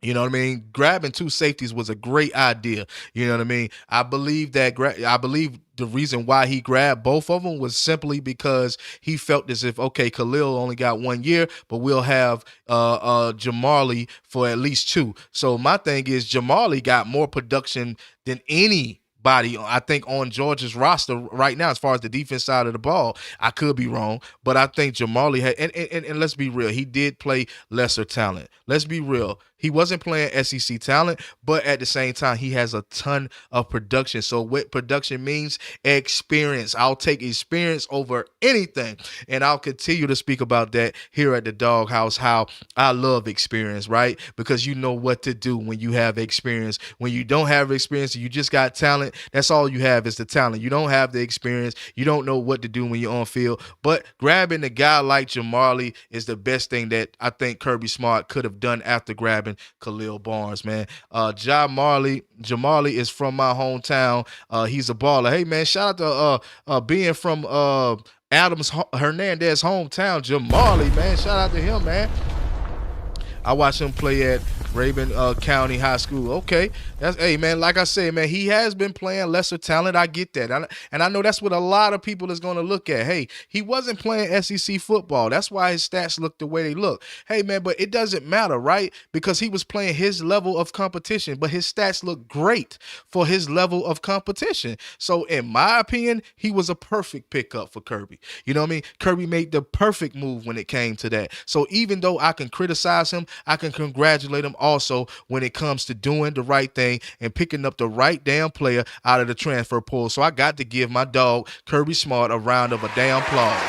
You know what I mean? Grabbing 2 safeties was a great idea. You know what I mean? I believe the reason why he grabbed both of them was simply because he felt as if, okay, Khalil only got 1 year, but we'll have Jamarli for at least 2. So my thing is, Jamarli got more production than anybody body, I think, on Georgia's roster right now as far as the defense side of the ball. I could be wrong, but I think Jamali had, and let's be real, he did play lesser talent. Let's be real. He wasn't playing SEC talent, but at the same time, he has a ton of production. So what production means? Experience. I'll take experience over anything. And I'll continue to speak about that here at the Doghouse, how I love experience, right? Because you know what to do when you have experience. When you don't have experience, you just got talent. That's all you have is the talent. You don't have the experience. You don't know what to do when you're on field. But grabbing a guy like Jamali is the best thing that I think Kirby Smart could have done after grabbing Khalil Barnes, man. Jamali is from my hometown. He's a baller. Hey, man, shout out to being from Adams Hernandez hometown, Jamali, man. Shout out to him, man. I watched him play at Rabun County High School. Okay, hey man, like I said, man, he has been playing lesser talent. I get that, and I know that's what a lot of people is going to look at. Hey, he wasn't playing SEC football. That's why his stats look the way they look. Hey man, but it doesn't matter, right? Because he was playing his level of competition, but his stats look great for his level of competition. So in my opinion, he was a perfect pickup for Kirby. You know what I mean? Kirby made the perfect move when it came to that. So even though I can criticize him, I can congratulate him also when it comes to doing the right thing and picking up the right damn player out of the transfer pool. So I got to give my dog Kirby Smart a round of a damn applause.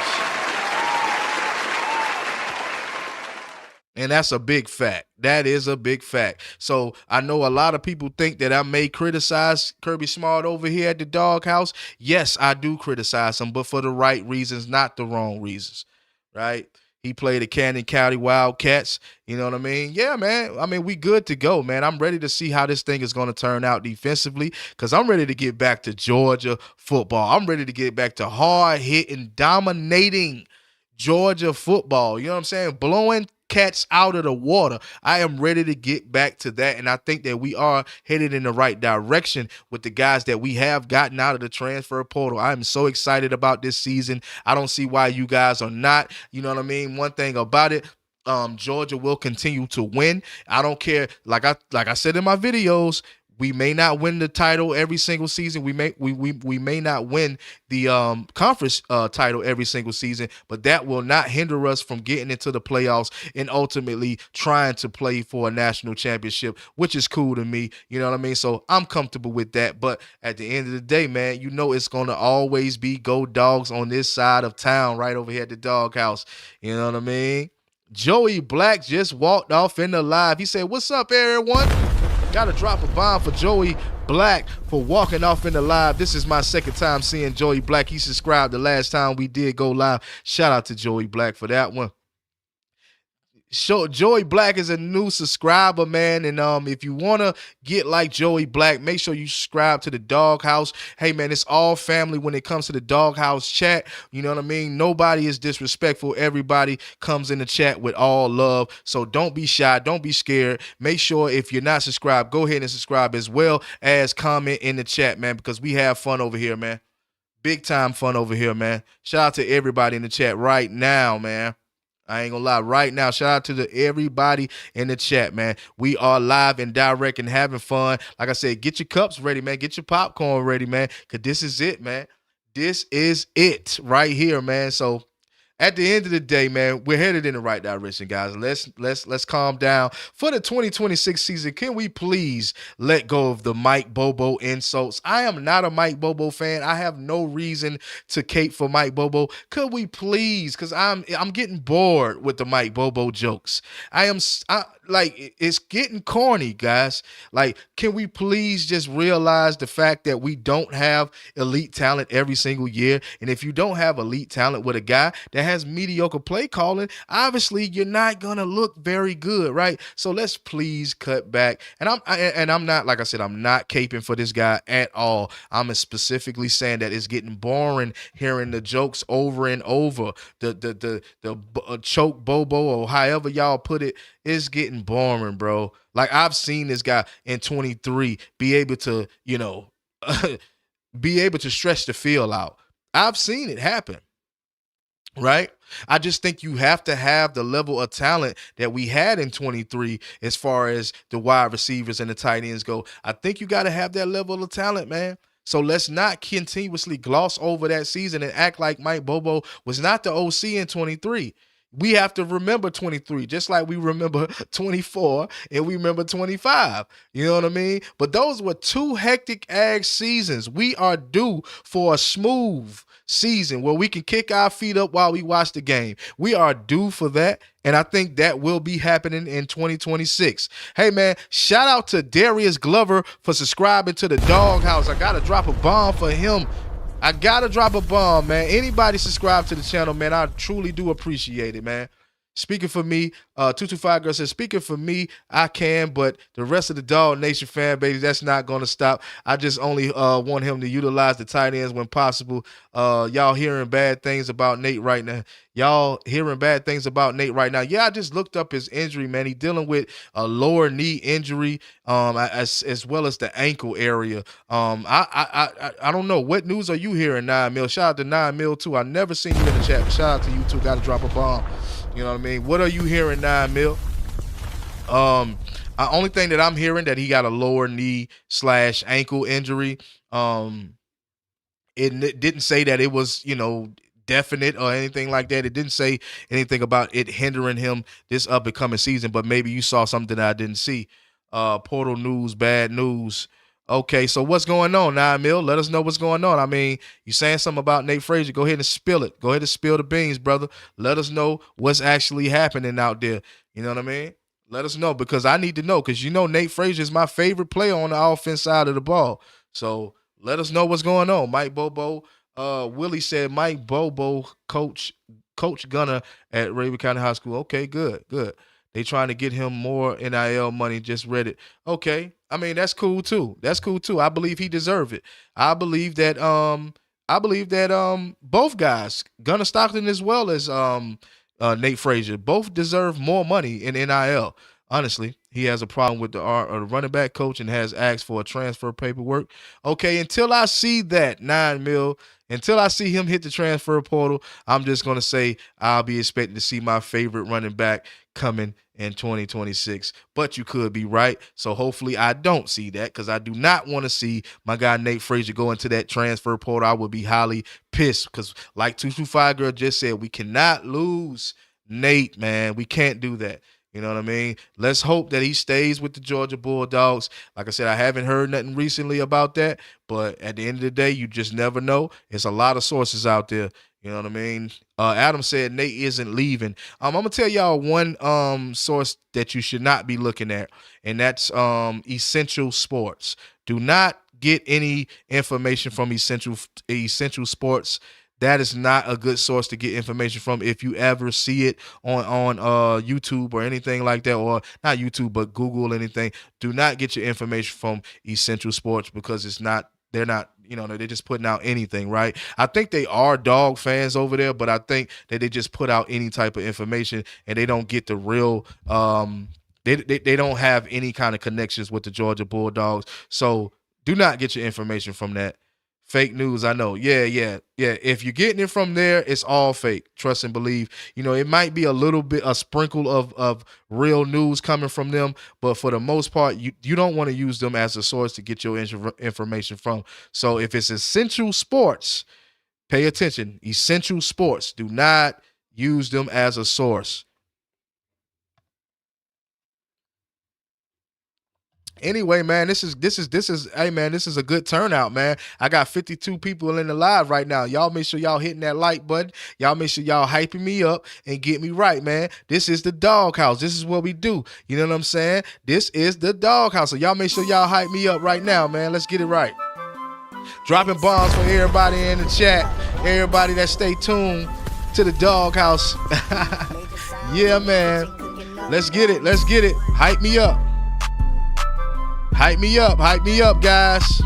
And that's a big fact. That is a big fact. So I know a lot of people think that I may criticize Kirby Smart over here at the Doghouse. Yes, I do criticize him, but for the right reasons, not the wrong reasons, right? He played the Canyon County Wildcats. You know what I mean? Yeah, man. I mean, we good to go, man. I'm ready to see how this thing is going to turn out defensively because I'm ready to get back to Georgia football. I'm ready to get back to hard-hitting, dominating Georgia football. You know what I'm saying? Blowing cats out of the water. I am ready to get back to that, and I think that we are headed in the right direction with the guys that we have gotten out of the transfer portal. I am so excited about this season. I don't see why you guys are not. You know what I mean? One thing about it, Georgia will continue to win. I don't care. Like I said in my videos, we may not win the title every single season. We may not win the conference title every single season, but that will not hinder us from getting into the playoffs and ultimately trying to play for a national championship, which is cool to me. You know what I mean? So I'm comfortable with that. But at the end of the day, man, you know it's going to always be Go Dogs on this side of town right over here at the Doghouse. You know what I mean? Joey Black just walked off in the live. He said, "What's up, everyone?" Got to drop a bomb for Joey Black for walking off in the live. This is my second time seeing Joey Black. He subscribed the last time we did go live. Shout out to Joey Black for that one. Joey Black is a new subscriber, man, and if you want to get like Joey Black, make sure you subscribe to the Doghouse. Hey, man, it's all family when it comes to the Doghouse chat. You know what I mean? Nobody is disrespectful. Everybody comes in the chat with all love, so don't be shy. Don't be scared. Make sure if you're not subscribed, go ahead and subscribe as well as comment in the chat, man, because we have fun over here, man. Big time fun over here, man. Shout out to everybody in the chat right now, man. I ain't gonna lie, right now, shout out to everybody in the chat, man. We are live and direct and having fun. Like I said, get your cups ready, man. Get your popcorn ready, man, because this is it, man. This is it right here, man. So at the end of the day, man, we're headed in the right direction, guys. Let's calm down. For the 2026 season, can we please let go of the Mike Bobo insults? I am not a Mike Bobo fan. I have no reason to cape for Mike Bobo. Could we please? Because I'm getting bored with the Mike Bobo jokes. Like, it's getting corny, guys. Like, can we please just realize the fact that we don't have elite talent every single year? And if you don't have elite talent with a guy that has mediocre play calling, obviously you're not gonna look very good, right? So let's please cut back. And I'm not, like I said, I'm not caping for this guy at all. I'm specifically saying that it's getting boring hearing the jokes over and over. The choke Bobo, or however y'all put it, is getting boring, bro. Like, I've seen this guy in 23 be able to, you know, be able to stretch the field out. I've seen it happen, right? I just think you have to have the level of talent that we had in 23 as far as the wide receivers and the tight ends go. I think you got to have that level of talent, man. So let's not continuously gloss over that season and act like Mike Bobo was not the OC in 23. We have to remember 23, just like we remember 24 and we remember 25. You know what I mean? But those were two hectic ass seasons. We are due for a smooth season where we can kick our feet up while we watch the game. We are due for that. And I think that will be happening in 2026. Hey, man, shout out to Darius Glover for subscribing to the Doghouse. I got to drop a bomb for him. I gotta drop a bomb, man. Anybody subscribe to the channel, man, I truly do appreciate it, man. Speaking for me, 225 Girl says, speaking for me, I can, but the rest of the Dog Nation fan base, that's not going to stop. I just only want him to utilize the tight ends when possible. Y'all hearing bad things about Nate right now. Yeah, I just looked up his injury, man. He's dealing with a lower knee injury, as well as the ankle area. I don't know. What news are you hearing, 9 Mil? Shout out to 9 Mil too. I never seen you in the chat, but shout out to you too. Got to drop a bomb. You know what I mean? What are you hearing, 9 Mil? Only thing that I'm hearing that he got a lower knee / ankle injury. It didn't say that it was, definite or anything like that. It didn't say anything about it hindering him this up and coming season, but maybe you saw something that I didn't see. Portal news, bad news. Okay, so what's going on, 9 Mil? Let us know what's going on. I mean, you saying something about Nate Frasier. Go ahead and spill it. Go ahead and spill the beans, brother. Let us know what's actually happening out there. You know what I mean? Let us know, because I need to know, because Nate Frasier is my favorite player on the offense side of the ball. So let us know what's going on. Mike Bobo. Willie said Mike Bobo, Coach Gunner at Raven County High School. Okay, good. They trying to get him more NIL money. Just read it. Okay. I mean, that's cool too. I believe he deserve it. I believe that both guys, Gunner Stockton as well as Nate Frasier, both deserve more money in NIL. Honestly, he has a problem with the running back coach and has asked for a transfer paperwork. Okay, until I see that, 9 Mil, until I see him hit the transfer portal, I'm just going to say I'll be expecting to see my favorite running back coming in 2026. But you could be right. So hopefully I don't see that, because I do not want to see my guy Nate Frasier go into that transfer portal. I would be highly pissed, because like 225 Girl just said, we cannot lose Nate, man. We can't do that. You know what I mean? Let's hope that he stays with the Georgia Bulldogs. Like I said, I haven't heard nothing recently about that, but at the end of the day, you just never know. It's a lot of sources out there. You know what I mean? Adam said Nate isn't leaving. I'm going to tell y'all one source that you should not be looking at, and that's Essential Sports. Do not get any information from Essential Sports. That is not a good source to get information from. If you ever see it on YouTube or anything like that, or not YouTube, but Google anything, do not get your information from Essential Sports, because they're not, they're just putting out anything, right? I think they are dog fans over there, but I think that they just put out any type of information and they don't get the real, they don't have any kind of connections with the Georgia Bulldogs. So do not get your information from that. Fake news, I know. Yeah. If you're getting it from there, it's all fake. Trust and believe. It might be a sprinkle of real news coming from them, but for the most part, you don't want to use them as a source to get your information from. So if it's Essential Sports, pay attention. Essential Sports. Do not use them as a source. Anyway, man, this is hey man, this is a good turnout, man. I got 52 people in the live right now. Y'all make sure y'all hitting that like button. Y'all make sure y'all hyping me up and get me right, man. This is the Doghouse. This is what we do. You know what I'm saying? This is the Doghouse. So y'all make sure y'all hype me up right now, man. Let's get it right. Dropping bombs for everybody in the chat. Everybody that stay tuned to the Doghouse. Yeah, man. Let's get it. Hype me up. Hype me up, guys.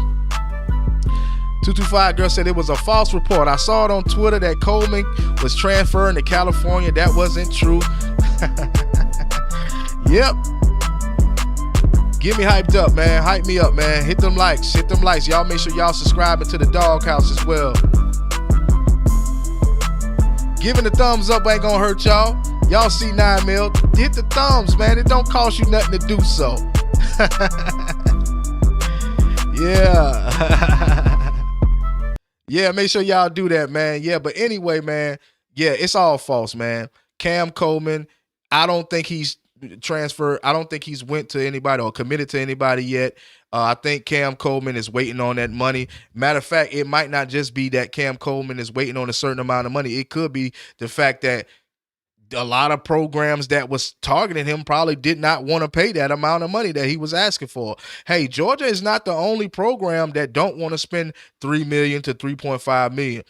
225 Girl said it was a false report. I saw it on Twitter that Coleman was transferring to California. That wasn't true. Yep. Get me hyped up, man. Hype me up, man. Hit them likes. Y'all make sure y'all subscribing to the Doghouse as well. Giving the thumbs up ain't gonna hurt y'all. Y'all see 9 Mil. Hit the thumbs, man. It don't cost you nothing to do so. Yeah. Yeah, make sure y'all do that, man. Yeah, but anyway, man, yeah, it's all false, man. Cam Coleman, I don't think he's transferred. I don't think he's went to anybody or committed to anybody yet. I think Cam Coleman is waiting on that money. Matter of fact, it might not just be that Cam Coleman is waiting on a certain amount of money. It could be the fact that a lot of programs that was targeting him probably did not want to pay that amount of money that he was asking for. Hey, Georgia is not the only program that don't want to spend 3 million to 3.5 million.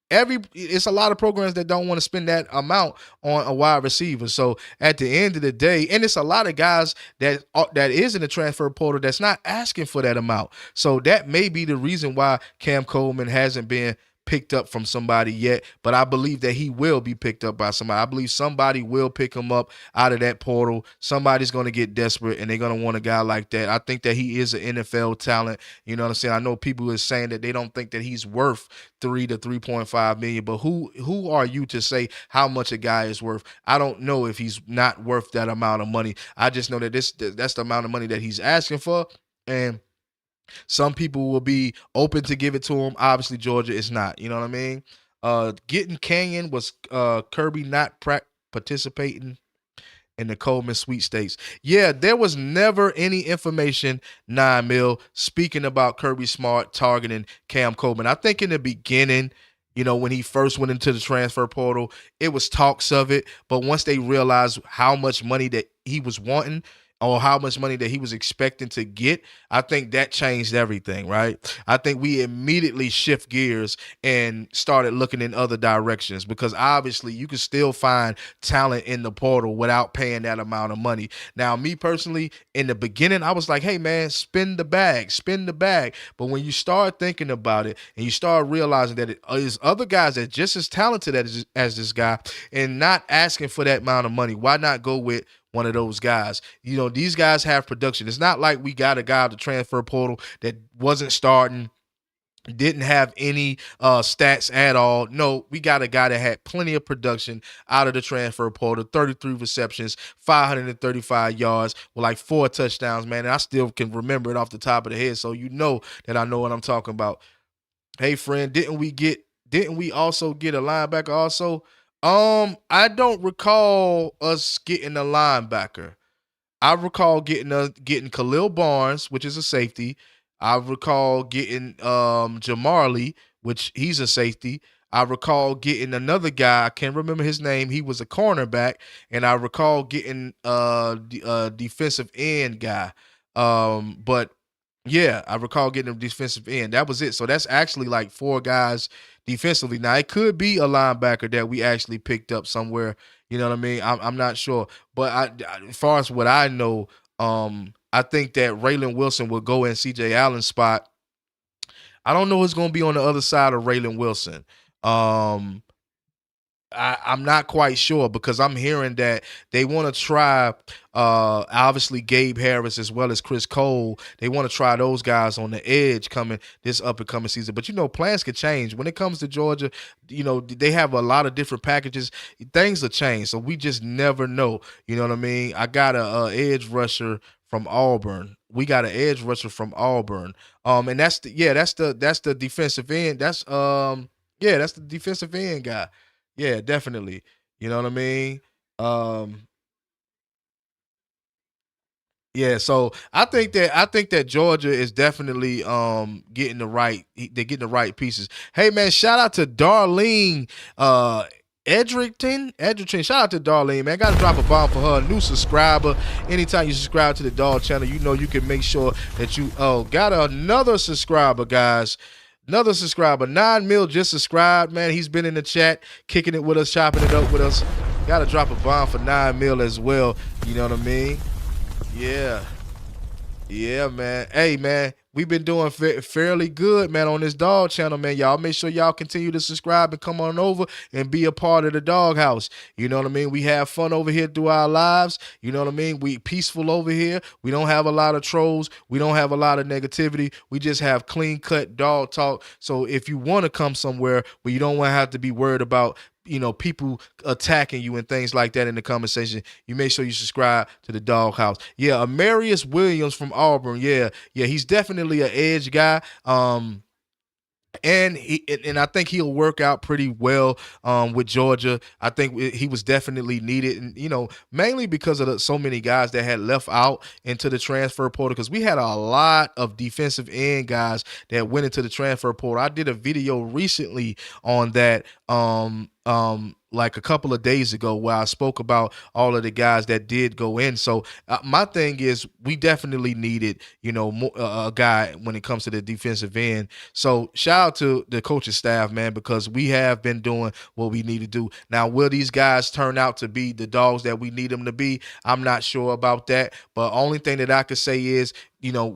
It's a lot of programs that don't want to spend that amount on a wide receiver. So at the end of the day, and it's a lot of guys that is in the transfer portal that's not asking for that amount. So that may be the reason why Cam Coleman hasn't been picked up from somebody yet, but I believe that he will be picked up by somebody. I believe somebody will pick him up out of that portal. Somebody's going to get desperate and they're going to want a guy like that. I think that he is an NFL talent. You know what I'm saying? I know people are saying that they don't think that he's worth 3 to 3.5 million, but who are you to say how much a guy is worth? I don't know if he's not worth that amount of money. I just know that that's the amount of money that he's asking for, and some people will be open to give it to him. Obviously, Georgia is not. You know what I mean? Getting Canyon was Kirby not participating in the Coleman sweepstakes. Yeah, there was never any information, 9 mil, speaking about Kirby Smart targeting Cam Coleman. I think in the beginning, when he first went into the transfer portal, it was talks of it. But once they realized how much money that he was wanting, or how much money that he was expecting to get, I think that changed everything, right? I think we immediately shift gears and started looking in other directions, because obviously you can still find talent in the portal without paying that amount of money. Now, me personally, in the beginning, I was like, hey, man, spin the bag. But when you start thinking about it and you start realizing that there's other guys that are just as talented as this guy and not asking for that amount of money, why not go with one of those guys? These guys have production. It's not like we got a guy at the transfer portal that wasn't starting, didn't have any stats at all. No, we got a guy that had plenty of production out of the transfer portal, 33 receptions, 535 yards with like 4 touchdowns, man. And I still can remember it off the top of the head. So you know that I know what I'm talking about. Hey, friend, didn't we also get a linebacker also? I don't recall us getting a linebacker. I recall getting Khalil Barnes, which is a safety. I recall getting Jamarly, which he's a safety. I recall getting another guy. I can't remember his name. He was a cornerback, and I recall getting defensive end guy. But yeah, I recall getting a defensive end. That was it. So that's actually like 4 guys defensively. Now it could be a linebacker that we actually picked up somewhere. You know what I mean? I'm not sure, but as far as what I know, I think that Raylan Wilson will go in C.J. Allen's spot. I don't know who's going to be on the other side of Raylan Wilson. I'm not quite sure, because I'm hearing that they want to try obviously Gabe Harris as well as Chris Cole. They want to try those guys on the edge coming this up and coming season. But plans could change. When it comes to Georgia, they have a lot of different packages. Things will change. So we just never know. You know what I mean? I got a edge rusher from Auburn. We got an edge rusher from Auburn. And that's the defensive end. That's the defensive end guy. Yeah, definitely. You know what I mean? Um, yeah, so I think that Georgia is definitely getting they're getting the right pieces. Hey, man, shout out to Darlene Edgerton. Shout out to Darlene, man. Gotta drop a bomb for her, a new subscriber. Anytime you subscribe to the Dog channel, you can make sure that you got another subscriber, guys. Another subscriber, 9 mil just subscribed, man. He's been in the chat, kicking it with us, chopping it up with us. Gotta drop a bomb for 9 mil as well. You know what I mean? Yeah. Yeah, man. Hey, man, we've been doing fairly good, man, on this Dog channel, man. Y'all make sure y'all continue to subscribe and come on over and be a part of the Dog House. You know what I mean? We have fun over here through our lives. You know what I mean? We peaceful over here. We don't have a lot of trolls. We don't have a lot of negativity. We just have clean-cut dog talk. So if you want to come somewhere where you don't want to have to be worried about people attacking you and things like that in the conversation, you make sure you subscribe to the Dog House. Yeah, Amarius Williams from Auburn. Yeah, he's definitely an edge guy. And I think he'll work out pretty well with Georgia. I think he was definitely needed, and mainly because of so many guys that had left out into the transfer portal. Because we had a lot of defensive end guys that went into the transfer portal. I did a video recently on that. Like a couple of days ago, where I spoke about all of the guys that did go in. So my thing is, we definitely needed, a guy when it comes to the defensive end. So shout out to the coaching staff, man, because we have been doing what we need to do. Now, will these guys turn out to be the dogs that we need them to be? I'm not sure about that. But only thing that I could say is,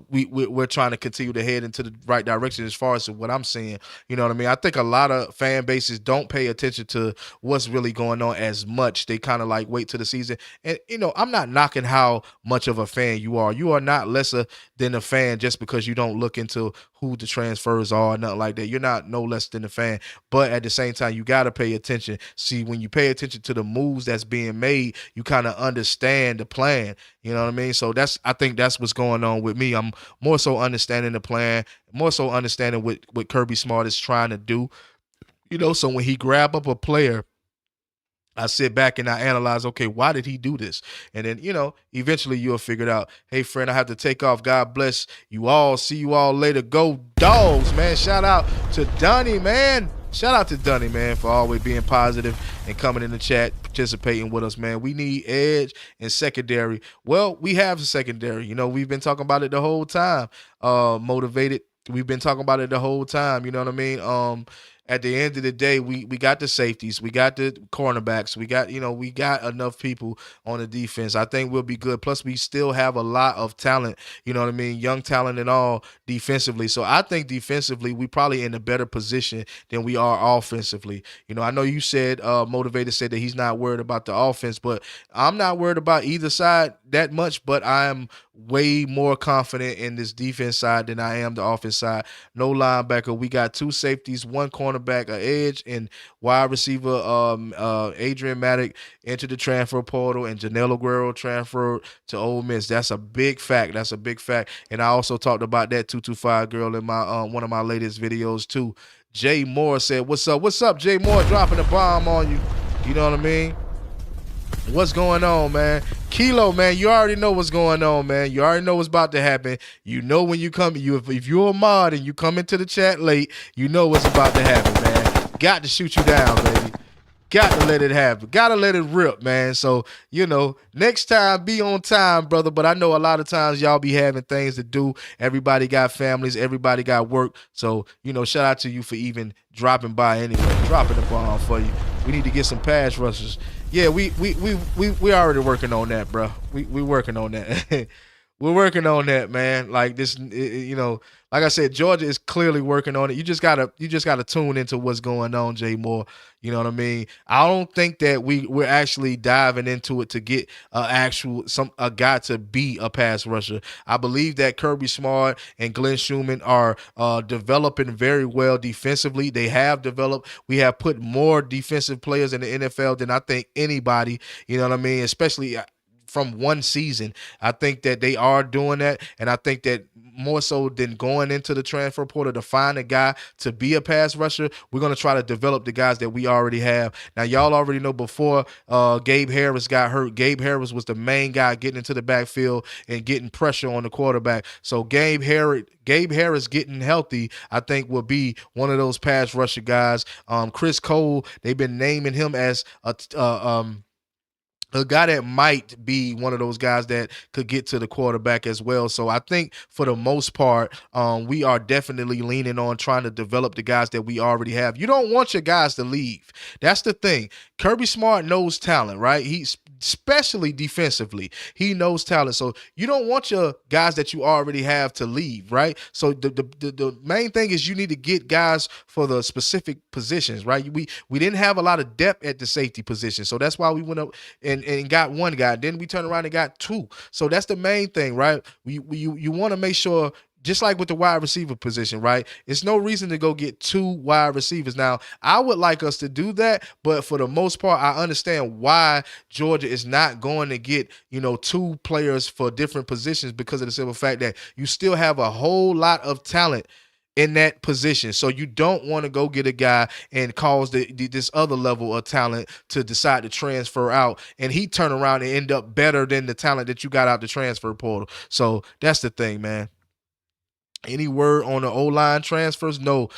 we're trying to continue to head into the right direction as far as what I'm seeing. You know what I mean? I think a lot of fan bases don't pay attention to what's really going on as much. They kind of like wait till the season. And, I'm not knocking how much of a fan you are. You are not lesser than a fan just because you don't look into who the transfers are or nothing like that. You're not no less than a fan. But at the same time, you got to pay attention. See, when you pay attention to the moves that's being made, you kind of understand the plan. You know what I mean? So I think that's what's going on with me. I'm more so understanding the plan, more so understanding what Kirby Smart is trying to do. So when he grab up a player, I sit back and I analyze, okay, why did he do this? And then, eventually you'll figure it out. Hey, friend, I have to take off. God bless you all. See you all later. Go Dogs, man. Shout out to Dunny, man. Shout out to Dunny, man, for always being positive and coming in the chat, participating with us, man. We need edge and secondary. Well, we have a secondary. We've been talking about it the whole time. Motivated. We've been talking about it the whole time. You know what I mean? At the end of the day, we got the safeties, we got the cornerbacks, we got enough people on the defense. I think we'll be good. Plus, we still have a lot of talent, you know what I mean, young talent and all defensively. So I think defensively, we probably in a better position than we are offensively. I know you said, Motivated said that he's not worried about the offense, but I'm not worried about either side that much, but I'm way more confident in this defense side than I am the offense side. No linebacker. We got two safeties, one cornerback, an edge, and wide receiver Adrian Maddock entered the transfer portal, and Janelle Aguero transferred to Ole Miss. That's a big fact. That's a big fact. And I also talked about that 225 girl in my one of my latest videos too. Jay Moore said, "What's up? What's up, Jay Moore? Dropping a bomb on you." You know what I mean? What's going on, man? Kilo, man, you already know what's going on, man. You already know what's about to happen. You know when you come, if you're a mod and you come into the chat late, you know what's about to happen, man. Got to shoot you down, baby. Got to let it happen. Got to let it rip, man. So, next time, be on time, brother. But I know a lot of times y'all be having things to do. Everybody got families. Everybody got work. So, shout out to you for even dropping by anyway. Dropping the bomb for you. We need to get some pass rushers. Yeah, we already working on that, bro. We working on that. We're working on that, man. Like this, like I said, Georgia is clearly working on it. You just gotta tune into what's going on, Jay Moore. You know what I mean? I don't think that we're actually diving into it to get a guy to be a pass rusher. I believe that Kirby Smart and Glenn Schumann are developing very well defensively. They have developed. We have put more defensive players in the NFL than I think anybody. You know what I mean? Especially from one season. I think that they are doing that, and I think that more so than going into the transfer portal to find a guy to be a pass rusher, we're going to try to develop the guys that we already have. Now, y'all already know before Gabe Harris got hurt, Gabe Harris was the main guy getting into the backfield and getting pressure on the quarterback. So Gabe Harris getting healthy, I think, will be one of those pass rusher guys. Chris Cole, they've been naming him as a guy that might be one of those guys that could get to the quarterback as well. So I think for the most part, we are definitely leaning on trying to develop the guys that we already have. You don't want your guys to leave. That's the thing. Kirby Smart knows talent, right? He's especially defensively. He knows talent. So you don't want your guys that you already have to leave, right? So the main thing is you need to get guys for the specific positions, right? We didn't have a lot of depth at the safety position. So that's why we went up and got one guy. Then we turned around and got two. So that's the main thing, right? You want to make sure, just like with the wide receiver position, right? It's no reason to go get two wide receivers. Now, I would like us to do that, but for the most part, I understand why Georgia is not going to get, two players for different positions, because of the simple fact that you still have a whole lot of talent in that position. So you don't want to go get a guy and cause this other level of talent to decide to transfer out, and he turn around and end up better than the talent that you got out the transfer portal. So that's the thing, man. Any word on the O-line transfers? No,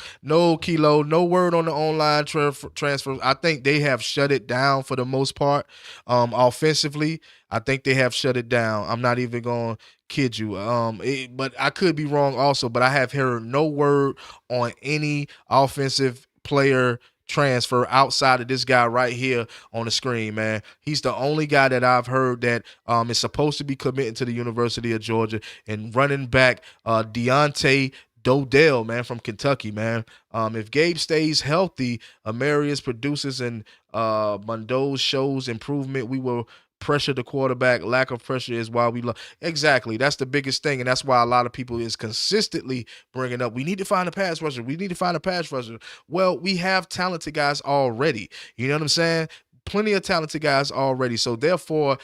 Kilo. No word on the online transfers. I think they have shut it down for the most part. Offensively, I think they have shut it down. I'm not even going to kid you. But I could be wrong also. But I have heard no word on any offensive player transfer outside of this guy right here on the screen, man. He's the only guy that I've heard that is supposed to be committing to the University of Georgia, and running back Dante Daell, man, from Kentucky, man. If Gabe stays healthy, Amarius produces, and Mondoz shows improvement, we will pressure the quarterback. Lack of pressure is why we love. Exactly. That's the biggest thing. And that's why a lot of people is consistently bringing up, we need to find a pass rusher. We need to find a pass rusher. Well, we have talented guys already. You know what I'm saying? Plenty of talented guys already. So therefore,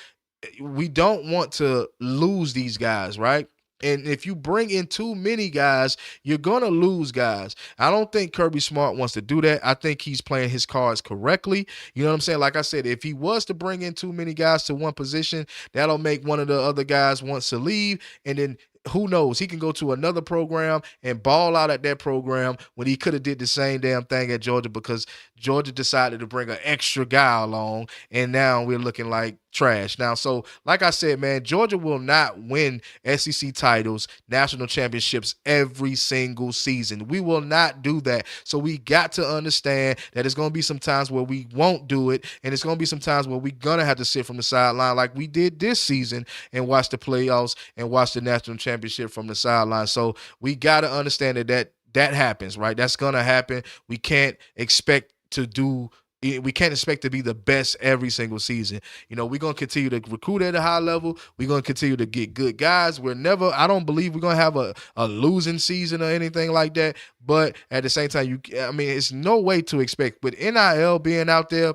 we don't want to lose these guys, right? And if you bring in too many guys, you're going to lose guys. I don't think Kirby Smart wants to do that. I think he's playing his cards correctly. You know what I'm saying? Like I said, if he was to bring in too many guys to one position, that'll make one of the other guys wants to leave. And then who knows? He can go to another program and ball out at that program when he could have did the same damn thing at Georgia, because Georgia decided to bring an extra guy along, and now we're looking like trash. Now, so like I said, man, Georgia will not win SEC titles, national championships every single season. We will not do that. So we got to understand that it's going to be some times where we won't do it, and it's going to be some times where we're going to have to sit from the sideline like we did this season and watch the playoffs and watch the national championship from the sideline. So we got to understand that happens, right? That's going to happen. We can't expect to be the best every single season. You know, we're going to continue to recruit at a high level. We're going to continue to get good guys. I don't believe we're going to have a losing season or anything like that. But at the same time, it's no way to expect, with NIL being out there,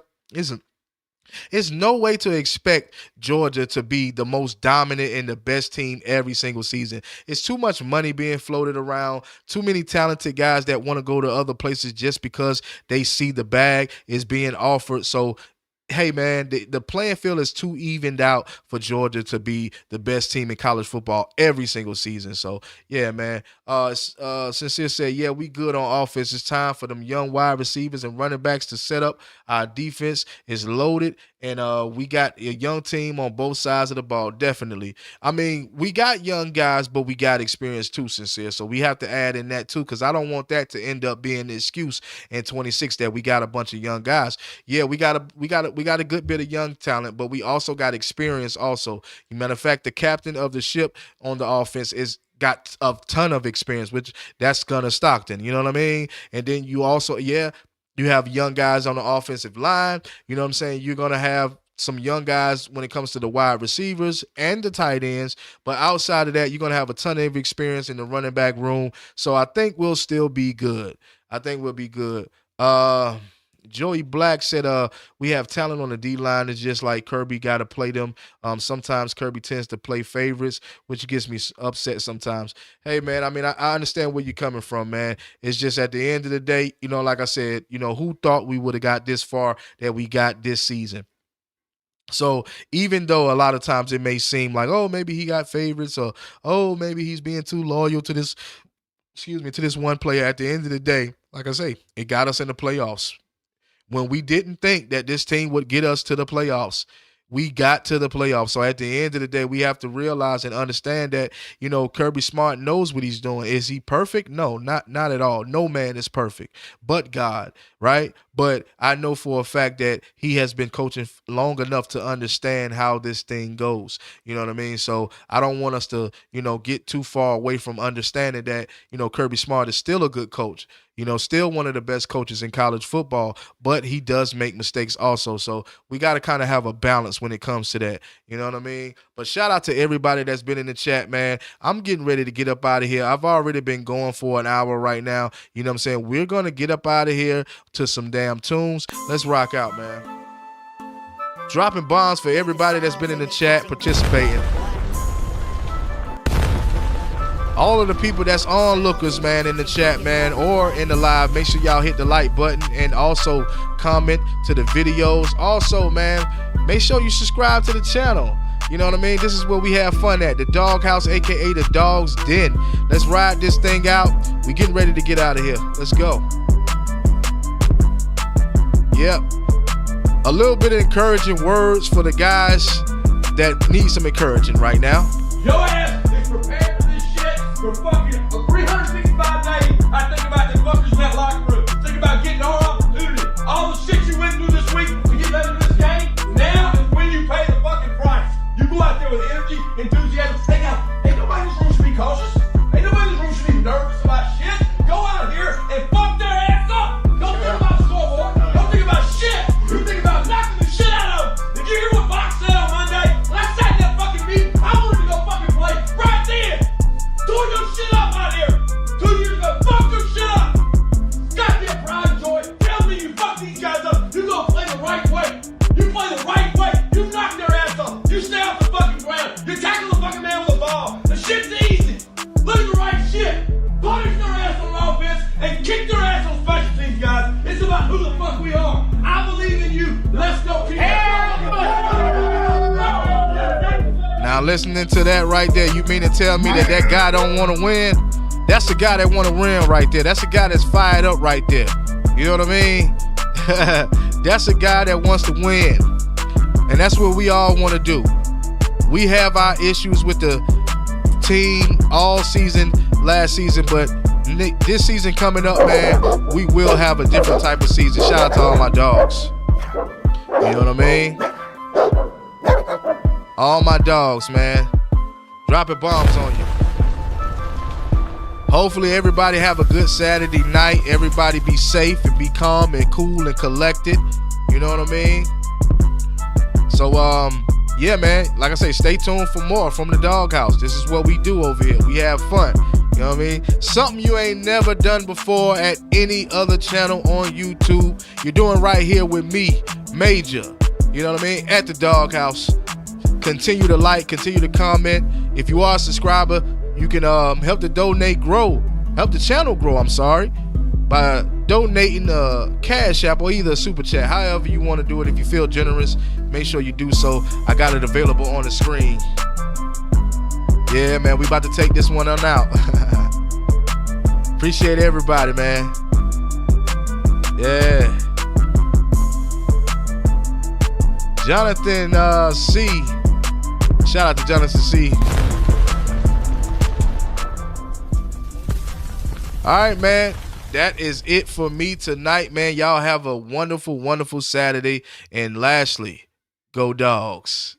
it's no way to expect Georgia to be the most dominant and the best team every single season. It's too much money being floated around, too many talented guys that want to go to other places just because they see the bag is being offered. So, hey, man, the playing field is too evened out for Georgia to be the best team in college football every single season. So, yeah, man. Sincere said, yeah, we good on offense. It's time for them young wide receivers and running backs to set up. Our defense is loaded, and we got a young team on both sides of the ball, definitely. I mean, we got young guys, but we got experience too, Sincere. So we have to add in that too, because I don't want that to end up being the excuse in 26 that we got a bunch of young guys. Yeah, we got a good bit of young talent, but we also got experience also. Matter of fact, the captain of the ship on the offense got a ton of experience, which that's Gunnar Stockton. You know what I mean? And then you also, you have young guys on the offensive line. You know what I'm saying? You're going to have some young guys when it comes to the wide receivers and the tight ends. But outside of that, you're going to have a ton of experience in the running back room. So I think we'll still be good. I think we'll be good. Joey Black said, we have talent on the D-line. It's just like Kirby got to play them. Sometimes Kirby tends to play favorites, which gets me upset sometimes. Hey, man, I understand where you're coming from, man. It's just at the end of the day, like I said, who thought we would have got this far that we got this season? So even though a lot of times it may seem like, oh, maybe he got favorites, or, oh, maybe he's being too loyal to this one player, at the end of the day, like I say, it got us in the playoffs. When we didn't think that this team would get us to the playoffs, we got to the playoffs. So at the end of the day, we have to realize and understand that, Kirby Smart knows what he's doing. Is he perfect? No, not at all. No man is perfect but God, right? But I know for a fact that he has been coaching long enough to understand how this thing goes. You know what I mean? So I don't want us to, get too far away from understanding that, Kirby Smart is still a good coach. Still one of the best coaches in college football, but he does make mistakes also. So we got to kind of have a balance when it comes to that. You know what I mean? But shout out to everybody that's been in the chat, man. I'm getting ready to get up out of here. I've already been going for an hour right now. You know what I'm saying? We're going to get up out of here to some damn tunes. Let's rock out, man. Dropping bombs for everybody that's been in the chat participating. All of the people that's onlookers, man, in the chat, man, or in the live, make sure y'all hit the like button and also comment to the videos. Also, man, make sure you subscribe to the channel. You know what I mean? This is where we have fun at. The Doghouse, aka the Dog's Den. Let's ride this thing out. We getting ready to get out of here. Let's go. Yep. A little bit of encouraging words for the guys that need some encouraging right now. Your ass is prepared for this shit for fucking 365 days. I think about the fuckers in that locker room. Think about getting our opportunity. All the shit you went through this week to get ready for this game. Now is when you pay the fucking price. You go out there with energy, enthusiasm. Ain't nobody in this room should be cautious. Ain't nobody in this room should be nervous about shit. Go out here and fuck their ass up. Don't think about the scoreboard. Don't think about shit. You think about knocking the shit out of them. Did you hear what Fox said on Monday? When I sat in that fucking meeting, I wanted to go fucking play right then. Tore your shit up out here. 2 years ago, fuck your shit up. Goddamn pride and joy. Tell me you fuck these guys up. You gonna play the right way. You play the right way. You knock their ass off. You stay off the fucking ground. You tackle the fucking man with the ball. The shit's easy. Look at the right shit. Punish their ass on offense and kick their ass on special teams, guys. It's about who the fuck we are. I believe in you. Let's go, team. Now listening to that right there, you mean to tell me that that guy don't want to win? That's the guy that want to win right there. That's the guy that's fired up right there. You know what I mean? That's a guy that wants to win. And that's what we all want to do. We have our issues with the team all season, last season, but this season coming up, man, we will have a different type of season. Shout out to all my dogs. You know what I mean? All my dogs, man. Dropping bombs on you. Hopefully everybody have a good Saturday night. Everybody be safe and be calm and cool and collected. You know what I mean? So, yeah, man. Like I say, stay tuned for more from the Doghouse. This is what we do over here. We have fun. You know what I mean? Something you ain't never done before at any other channel on YouTube. You're doing right here with me, Major. You know what I mean? At the Doghouse. Continue to like, continue to comment. If you are a subscriber, you can help the channel grow, I'm sorry, by donating a Cash App or either a Super Chat. However you want to do it. If you feel generous, make sure you do so. I got it available on the screen. Yeah, man, we about to take this one on out. Appreciate everybody, man. Yeah. Jonathan C. Shout out to Jonathan C. All right, man. That is it for me tonight, man. Y'all have a wonderful, wonderful Saturday. And lastly, go Dogs.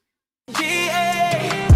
Yeah.